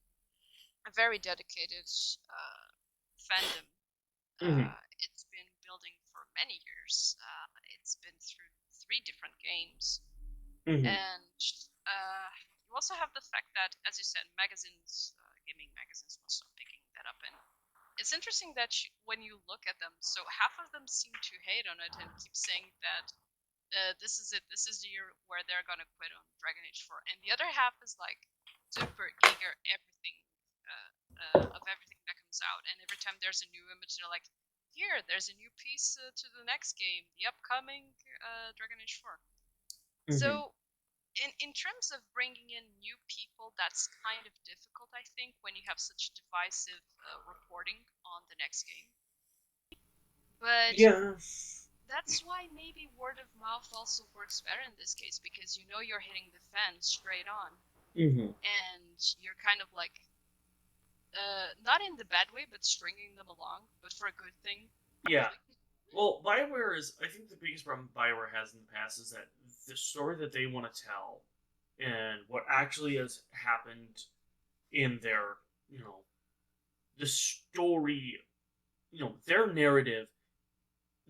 very dedicated fandom. It's been building for many years. It's been through 3 different games. And you also have the fact that, as you said, gaming magazines will start picking that up. And it's interesting that when you look at them, so half of them seem to hate on it and keep saying that this is it. This is the year where they're gonna quit on Dragon Age 4, and the other half is like super eager of everything that comes out. And every time there's a new image, they're like, "Here, there's a new piece to the next game, the upcoming Dragon Age 4." So, in terms of bringing in new people, that's kind of difficult, I think, when you have such divisive reporting on the next game. But yeah. That's why maybe word of mouth also works better in this case, because you're hitting the fans straight on, and you're kind of like, not in the bad way, but stringing them along, but for a good thing. Yeah. Well, BioWare I think the biggest problem BioWare has in the past is that the story that they want to tell and what actually has happened in their, the story, their narrative,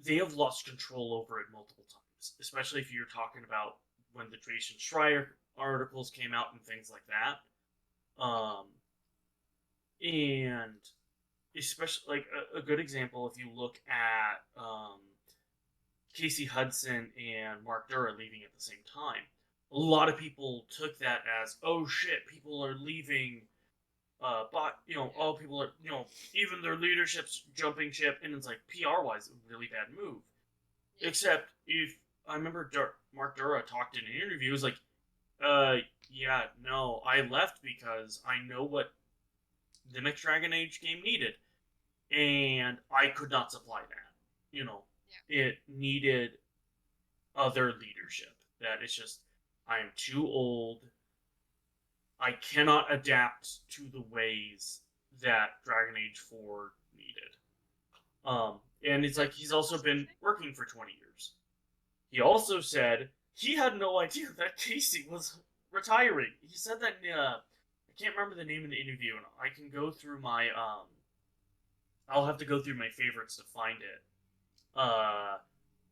they have lost control over it multiple times, especially if you're talking about when the Trajan Schreier articles came out and things like that. And especially like a good example, if you look at Casey Hudson and Mark Dura leaving at the same time, a lot of people took that as, oh shit, people are leaving. All people are, even their leadership's jumping ship, and it's like PR-wise, a really bad move. Yeah. Except if I remember Mark Dura talked in an interview, he was like, yeah, no, I left because I know what the next Dragon Age game needed, and I could not supply that. It needed other leadership. That it's just, I am too old. I cannot adapt to the ways that Dragon Age 4 needed. And it's like he's also been working for 20 years. He also said he had no idea that Casey was retiring. He said that I can't remember the name of the interview, and I can go through my I'll have to go through my favorites to find it.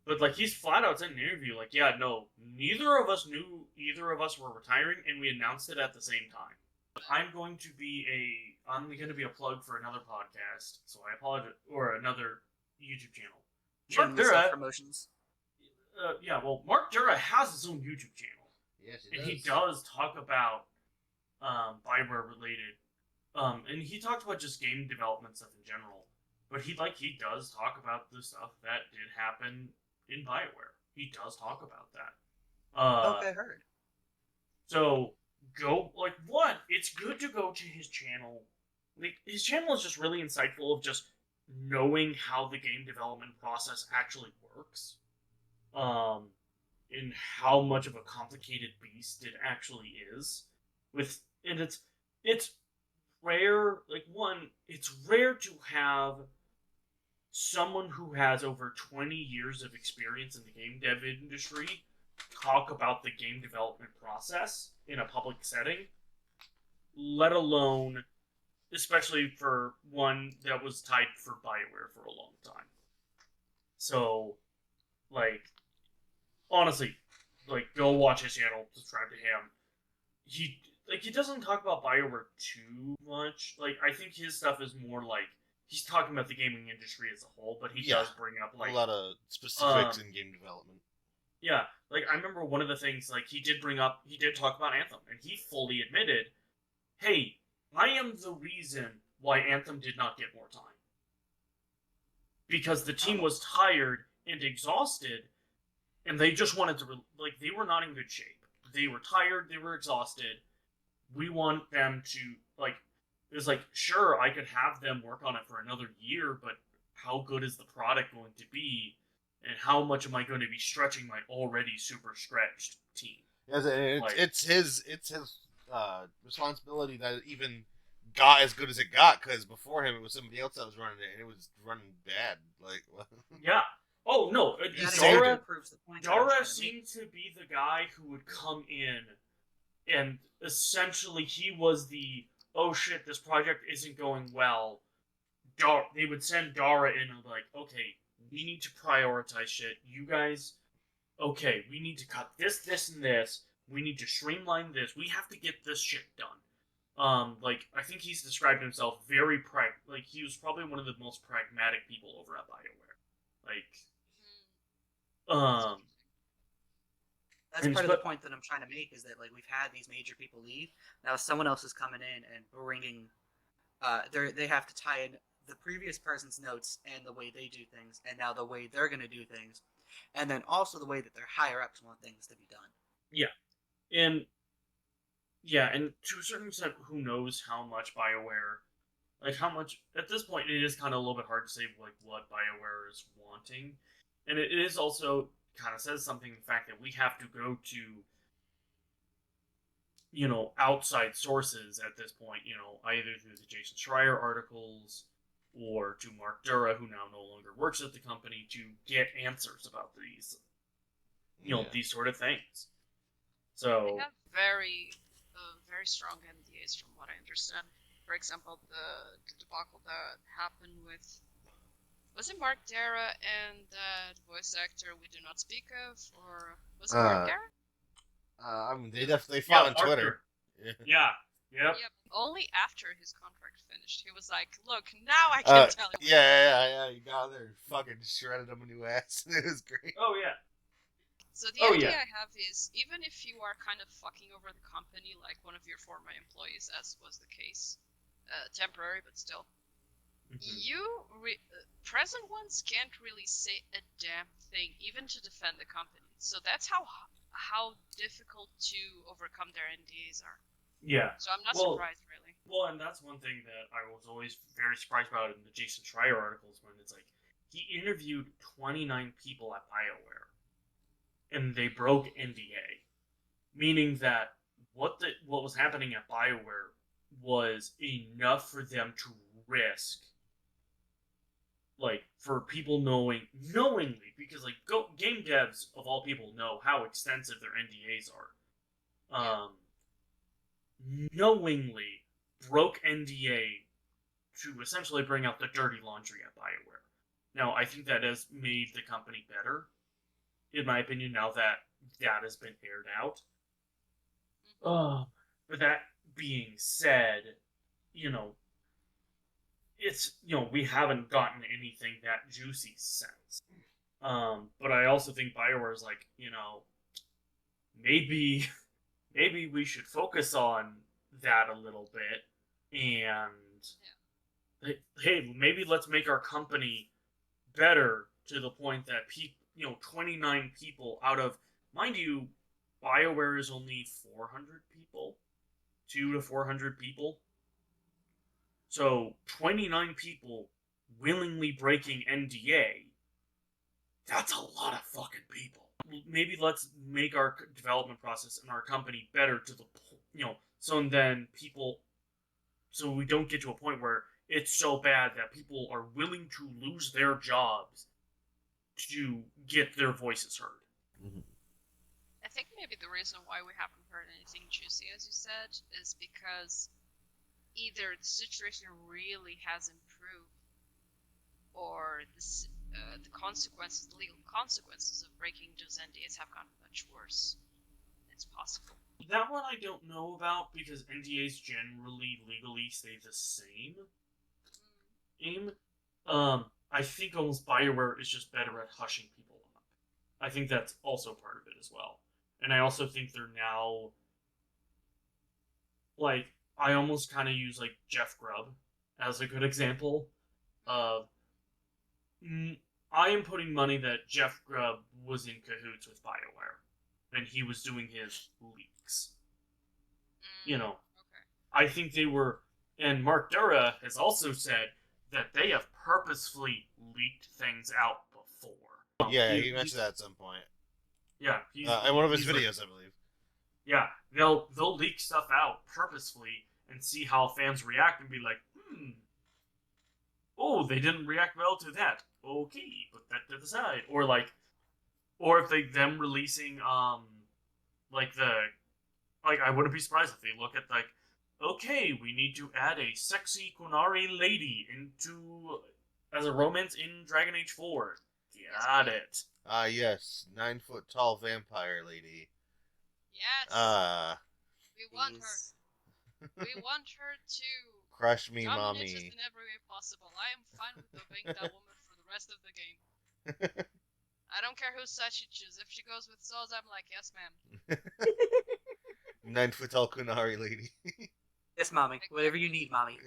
But like he's flat out said in an interview, like, yeah, no, neither of us knew either of us were retiring, and we announced it at the same time. I'm going to be a plug for another podcast, so I apologize, or another YouTube channel. Mark Shameless Dura, self-promotions. Mark Dura has his own YouTube channel. Yes, And he does talk about Bioware related, and he talked about just game development stuff in general. But he does talk about the stuff that did happen in Bioware. He does talk about that. Okay, heard. So go it's good to go to his channel. Like his channel is just really insightful of just knowing how the game development process actually works. And how much of a complicated beast it actually is. It's rare, it's rare to have someone who has over 20 years of experience in the game dev industry talk about the game development process in a public setting, let alone, especially for one that was tied for Bioware for a long time. So, honestly, go watch his channel, subscribe to him. He doesn't talk about Bioware too much. I think his stuff is more he's talking about the gaming industry as a whole, but he does bring up a lot of specifics in game development. Yeah, I remember one of the things he did talk about Anthem, and he fully admitted, "Hey, I am the reason why Anthem did not get more time. Because the team was tired and exhausted, and they just wanted to, they were not in good shape. They were tired, they were exhausted. We want them to, it was sure, I could have them work on it for another year, but how good is the product going to be? And how much am I going to be stretching my already super stretched team?" Yes, it's his responsibility that it even got as good as it got, because before him it was somebody else that was running it, and it was running bad. Yeah. Oh no, Dara seemed to be the guy who would come in, and essentially he was the, "Oh shit, this project isn't going well." They would send Dara in and be like, "Okay, we need to prioritize shit. You guys, okay, we need to cut this, this, and this. We need to streamline this. We have to get this shit done." I think he's described himself very he was probably one of the most pragmatic people over at BioWare. That's part of the point that I'm trying to make, is that we've had these major people leave. Now someone else is coming in and bringing. They have to tie in the previous person's notes and the way they do things, and now the way they're going to do things, and then also the way that their higher ups want things to be done. And to a certain extent, who knows how much BioWare, how much at this point it is kind of a little bit hard to say what BioWare is wanting, and it is also kind of says something, the fact that we have to go to outside sources at this point, either through the Jason Schreier articles or to Mark Dura, who now no longer works at the company, to get answers about these, these sort of things. So they have very strong NDAs, from what I understand. For example, the debacle that happened with, was it Mark Dara and that voice actor we do not speak of, or was it Mark Dara? They definitely fought on Twitter. Yeah. Yeah, only after his contract finished. He was like, "Look, now I can tell you." Yeah. You got there, fucking shredded him a new ass. It was great. Oh yeah. So the idea I have is, even if you are kind of fucking over the company, like one of your former employees, as was the case, temporary but still, present ones can't really say a damn thing, even to defend the company. So that's how difficult to overcome their NDAs are. Yeah. So I'm not surprised, really. Well, and that's one thing that I was always very surprised about in the Jason Schreier articles, when it's he interviewed 29 people at BioWare, and they broke NDA, meaning that what was happening at BioWare was enough for them to risk, for people knowingly, because game devs of all people know how extensive their NDAs are. Knowingly broke NDA to essentially bring out the dirty laundry at BioWare. Now, I think that has made the company better, in my opinion, now that has been aired out. But that being said, it's, we haven't gotten anything that juicy since. But I also think BioWare is like, maybe maybe we should focus on that a little bit, and hey, maybe let's make our company better to the point that 29 people out of, mind you, BioWare is only 400 people, 2 to 400 people. So 29 people willingly breaking NDA, that's a lot of fucking people. Maybe let's make our development process and our company better to the, so then so we don't get to a point where it's so bad that people are willing to lose their jobs to get their voices heard. Mm-hmm. I think maybe the reason why we haven't heard anything juicy, as you said, is because either the situation really has improved, or the consequences, the legal consequences of breaking those NDAs have gotten much worse. It's possible. That one I don't know about, because NDAs generally legally stay the same. I think almost BioWare is just better at hushing people up. I think that's also part of it as well. And I also think they're now, like, I almost kind of use, like, Jeff Grubb as a good example of, I am putting money that Jeff Grubb was in cahoots with BioWare, and he was doing his leaks. Okay. I think they were, and Mark Dura has also said that they have purposefully leaked things out before. Yeah, he mentioned that at some point. Yeah, in one of his videos, I believe. Yeah, they'll leak stuff out purposefully and see how fans react and be like, oh, they didn't react well to that. Okay, put that to the side. Or if them releasing I wouldn't be surprised if they look at okay, we need to add a sexy Kunari lady as a romance in Dragon Age 4. Got it. Yes, 9-foot tall vampire lady. Yes. We want her. We want her to crush me, dominate mommy. us in every way possible. I am fine with obeying that woman for the rest of the game. I don't care whose side she chooses. If she goes with Souls, I'm like, yes, ma'am. 9-foot tall Kunari lady. Yes, mommy. Whatever you need, mommy.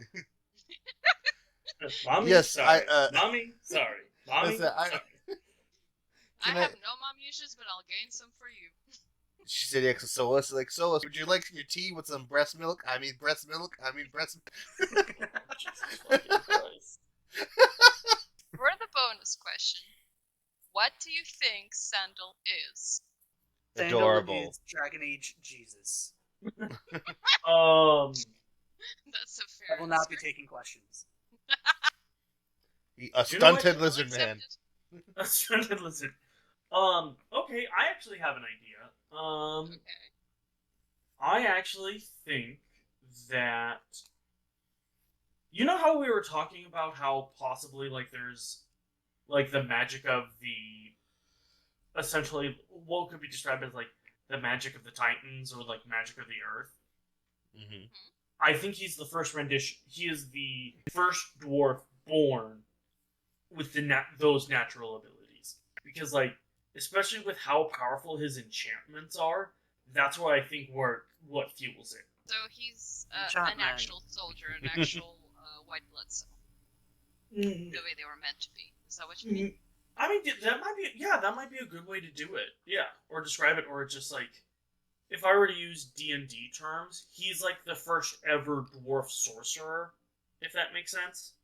Mommy, yes, sorry. Mommy, sorry. Mommy, listen, sorry. I have no mom issues, but I'll gain some for you. She said, yeah, Solus, Solus, would you like your tea with some breast milk? I mean breast milk. Jesus fucking Christ. For the bonus question, what do you think Sandal is? Adorable. Sandal is Dragon Age Jesus. That's a fair I will not answer. be taking questions. A stunted lizard I'll man. accept it. A stunted lizard. Okay, I actually have an idea. Okay. I actually think that, you know how we were talking about how possibly, there's, the magic of the, essentially, what could be described as, the magic of the Titans, or, magic of the Earth? Mm-hmm. I think he's the first rendition. He is the first dwarf born with those natural abilities. Because, especially with how powerful his enchantments are, that's what I think what fuels it. So he's an actual soldier, an actual white blood cell. The way they were meant to be. Is that what you mean? I mean, that might be a good way to do it. Yeah, or describe it, or just if I were to use D&D terms, he's the first ever dwarf sorcerer, if that makes sense.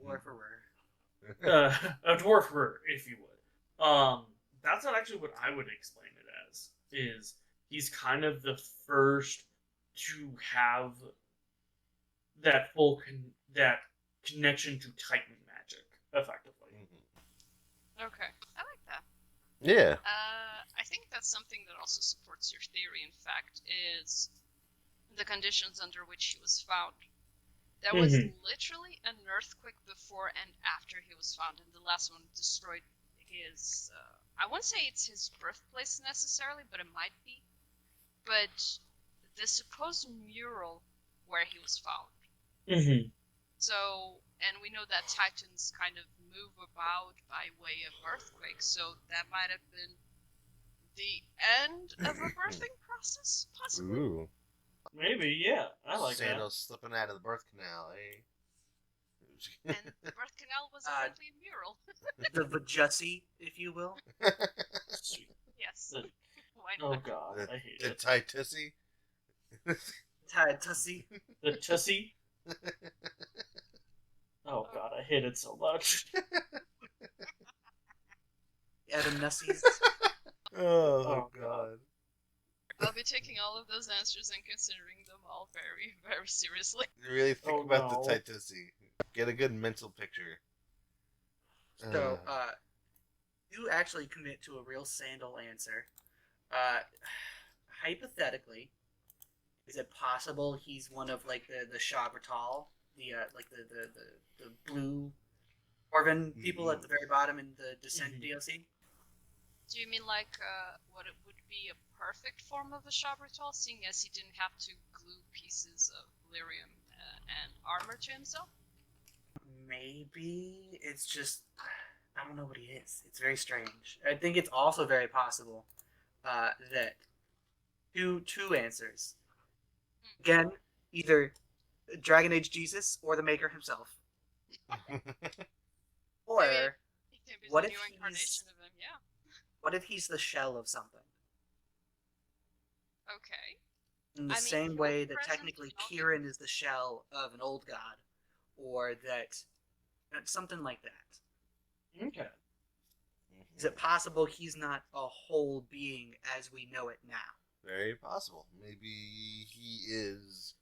Dwarferer. A dwarfer, if you would. That's not actually what I would explain it as. Is he's kind of the first to have that full that connection to Titan magic, effectively. Okay, I like that. Yeah. I think that's something that also supports your theory, in fact, is the conditions under which he was found. There was literally an earthquake before and after he was found, and the last one destroyed his... I wouldn't say it's his birthplace necessarily, but it might be. But the supposed mural where he was found. Mm-hmm. So And we know that Titans kind of move about by way of earthquakes, so that might have been the end of a birthing process, possibly. Ooh. Maybe, yeah. I like Sandals slipping out of the birth canal, eh? And the birth canal was apparently a mural. The Vajussi, if you will. that. Sweet. Yes. The- Why Oh not? god, I hate The it. Titussi? Tussie. The Tussie. Oh god, I hate it so much. Adam Nussies. Oh, God. God. I'll be taking all of those answers and considering them all very, very seriously. Really think Oh, about no. the Titussi. Get a good mental picture. So, you actually commit to a real Sandal answer. Hypothetically, is it possible he's one of like the Shabratal, the like the blue Dwarven people at the very bottom in the Descent DLC? Do you mean like what it would be a perfect form of a Shabratol, seeing as he didn't have to glue pieces of lyrium and armor to himself? Maybe it's just I don't know what he is. It's very strange. I think it's also very possible that two answers. Again, either Dragon Age Jesus or the Maker himself. Or Maybe what a if new he's- incarnation of him? Yeah. what if he's the shell of something? Okay. In the I mean, same he way was that present technically in all the- Kieran is the shell of an old god, or that something like that. Okay. Is it possible he's not a whole being as we know it now? Very possible. Maybe he is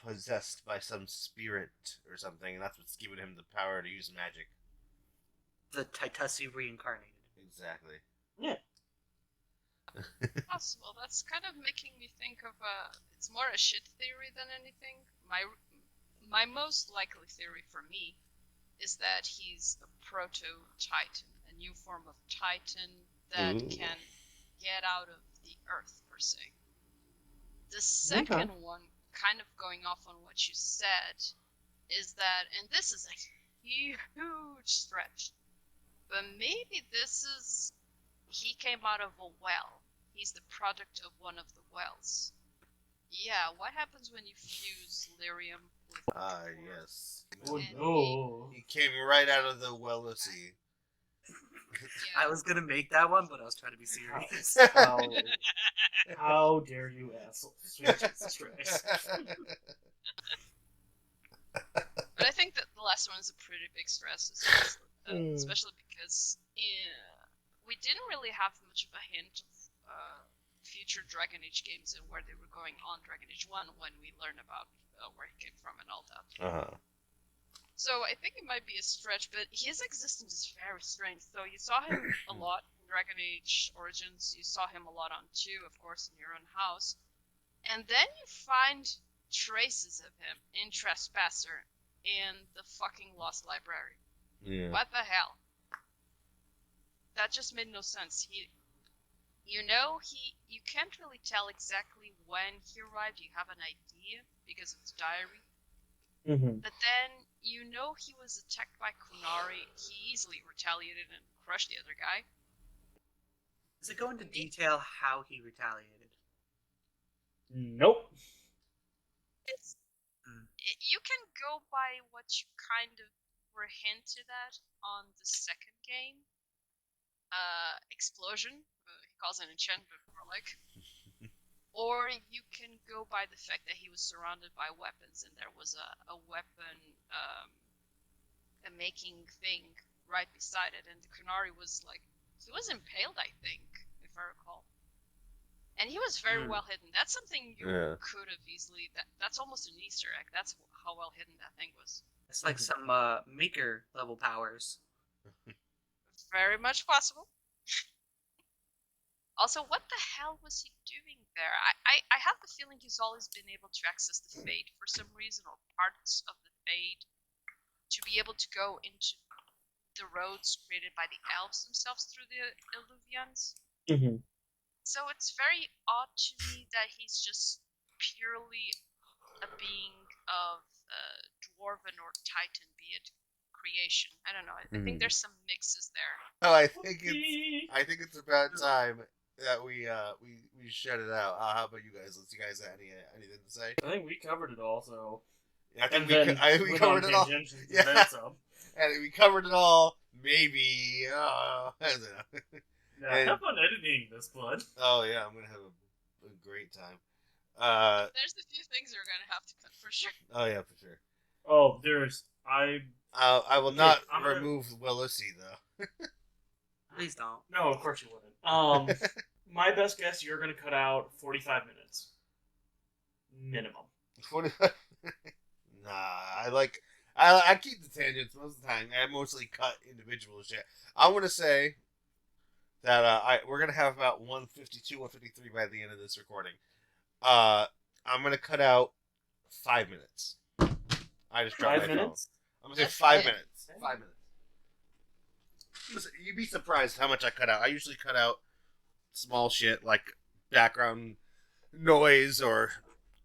possessed by some spirit or something, and that's what's giving him the power to use magic. The Titussi reincarnated. Exactly. Yeah. Possible. That's kind of making me think of it's more a shit theory than anything. My most likely theory for me is that he's a proto-Titan, a new form of Titan that Ooh. can get out of the Earth, per se. The second one, kind of going off on what you said, is that, and this is a huge stretch, but maybe this is, he came out of a well. He's the product of one of the wells. Yeah, what happens when you fuse lyrium with Ah, ore? yes. Oh And no. He came right out of the Wellossy. Yeah. I was gonna make that one, but I was trying to be serious. How dare you, asshole? Sweet Jesus Christ. But I think that the last one is a pretty big stress, especially because we didn't really have much of a hint of future Dragon Age games and where they were going on Dragon Age 1 when we learned about where he came from and all that. Uh-huh. So I think it might be a stretch, but his existence is very strange. So you saw him a lot in Dragon Age Origins, you saw him a lot on 2, of course, in your own house. And then you find traces of him in Trespasser in the fucking Lost Library. Yeah. What the hell? That just made no sense. You can't really tell exactly when he arrived. You have an idea because of his diary. Mm-hmm. But then he was attacked by Kunari. He easily retaliated and crushed the other guy. Does it go into detail how he retaliated? Nope. You can go by what you kind of were hinted at on the second game. Explosion. He calls it an enchantment, more like. Or you can go by the fact that he was surrounded by weapons and there was a weapon a making thing right beside it, and the Kunari was like, he was impaled, I think, if I recall. And he was very well hidden. That's something you could have easily. That's almost an Easter egg. That's how well hidden that thing was. It's like some Maker level powers. Very much possible. Also, what the hell was he doing there? I have the feeling he's always been able to access the Fade for some reason, or parts of the Fade, to be able to go into the roads created by the elves themselves through the Illuvians. Mm-hmm. So it's very odd to me that he's just purely a being of dwarven or titan be it creation. I don't know. I think there's some mixes there. Oh, I think it's about time that we shut it out. How about you guys? Let's you guys have anything to say? I think we covered it all, so. I think we went covered on it all. tangents and Yeah. then some. And we covered it all. Maybe. I don't know. Yeah, have fun editing this, bud. Oh yeah, I'm gonna have a great time. There's a few things you're gonna have to cut for sure. Oh yeah, for sure. Oh, I will Okay, not I'm gonna- remove Willisy though. Please don't. No, of course you wouldn't. My best guess, you're gonna cut out 45 minutes. Minimum. 45. Nah, I keep the tangents most of the time. I mostly cut individual shit. I want to say that we're gonna have about 152, 153 by the end of this recording. I'm gonna cut out 5 minutes. I just dropped 5 my minutes? phone. I'm gonna say That's 5 it. minutes. 5 minutes. Listen, you'd be surprised how much I cut out. I usually cut out small shit like background noise or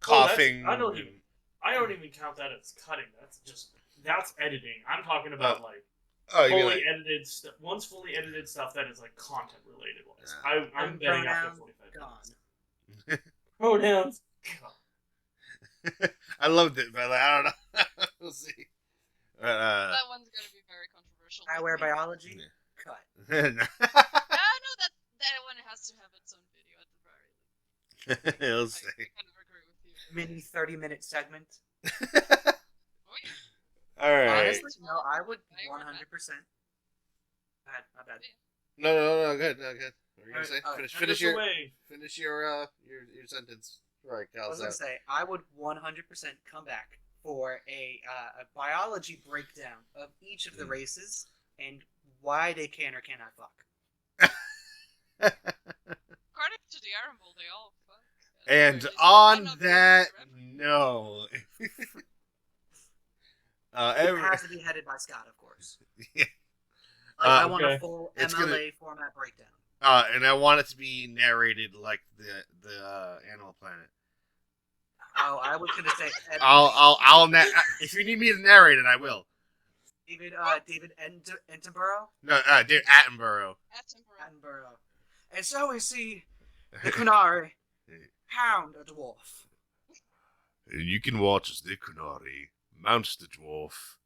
coughing. I don't even count that as cutting. That's editing. I'm talking about you mean fully edited stuff. Once fully edited stuff that is like content related ones. I'm betting after 45 minutes. Pronouns. I loved it, but I don't know. We'll see. That one's gonna be very controversial. I wear biology. Yeah. Cut. No, that one has to have its own video at the very least. We'll I see. kind of agree with you. Mini 30-minute segment. Oh yeah. All right. Honestly, no, I would 100%. My bad. No, good. What were you gonna say? Alright, Finish your sentence. Right, I Cal. was gonna say I would 100% come back for a biology breakdown of each of the races and why they can or cannot fuck. According to the Armble, they all fuck. And Or at least on one of them that is forever. no. It has to be headed by Scott, of course. Yeah. I want okay. a full It's MLA format breakdown. And I want it to be narrated like the Animal Planet. Oh, I was gonna say if you need me to narrate it, I will. David Attenborough. No, David Attenborough. Attenborough. And so we see the Kunari hound a dwarf. And you can watch as the Kunari mounts the dwarf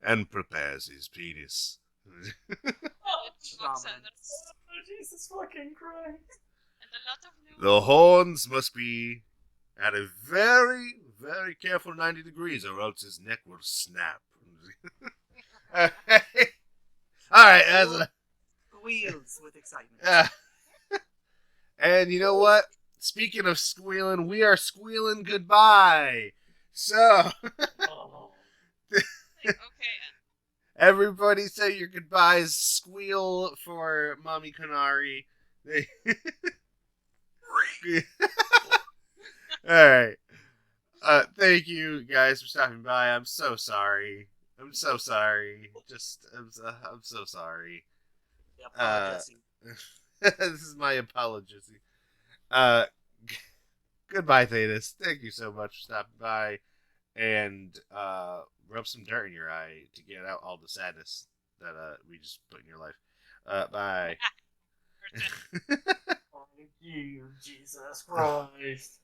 and prepares his penis. Oh, Jesus fucking Christ. And a lot of new The horns must be at a very, very careful 90 degrees, or else his neck will snap. All right, that's enough. Squeals with excitement. And you know what? Speaking of squealing, we are squealing goodbye. So, Oh. okay. everybody say your goodbyes. Squeal for Mommy Canary. Alright. Thank you guys for stopping by. I'm so sorry. I'm so sorry. I'm so sorry. This is my apology. Goodbye, Thedas. Thank you so much for stopping by. And rub some dirt in your eye to get out all the sadness that we just put in your life. Bye. Thank you, Jesus Christ.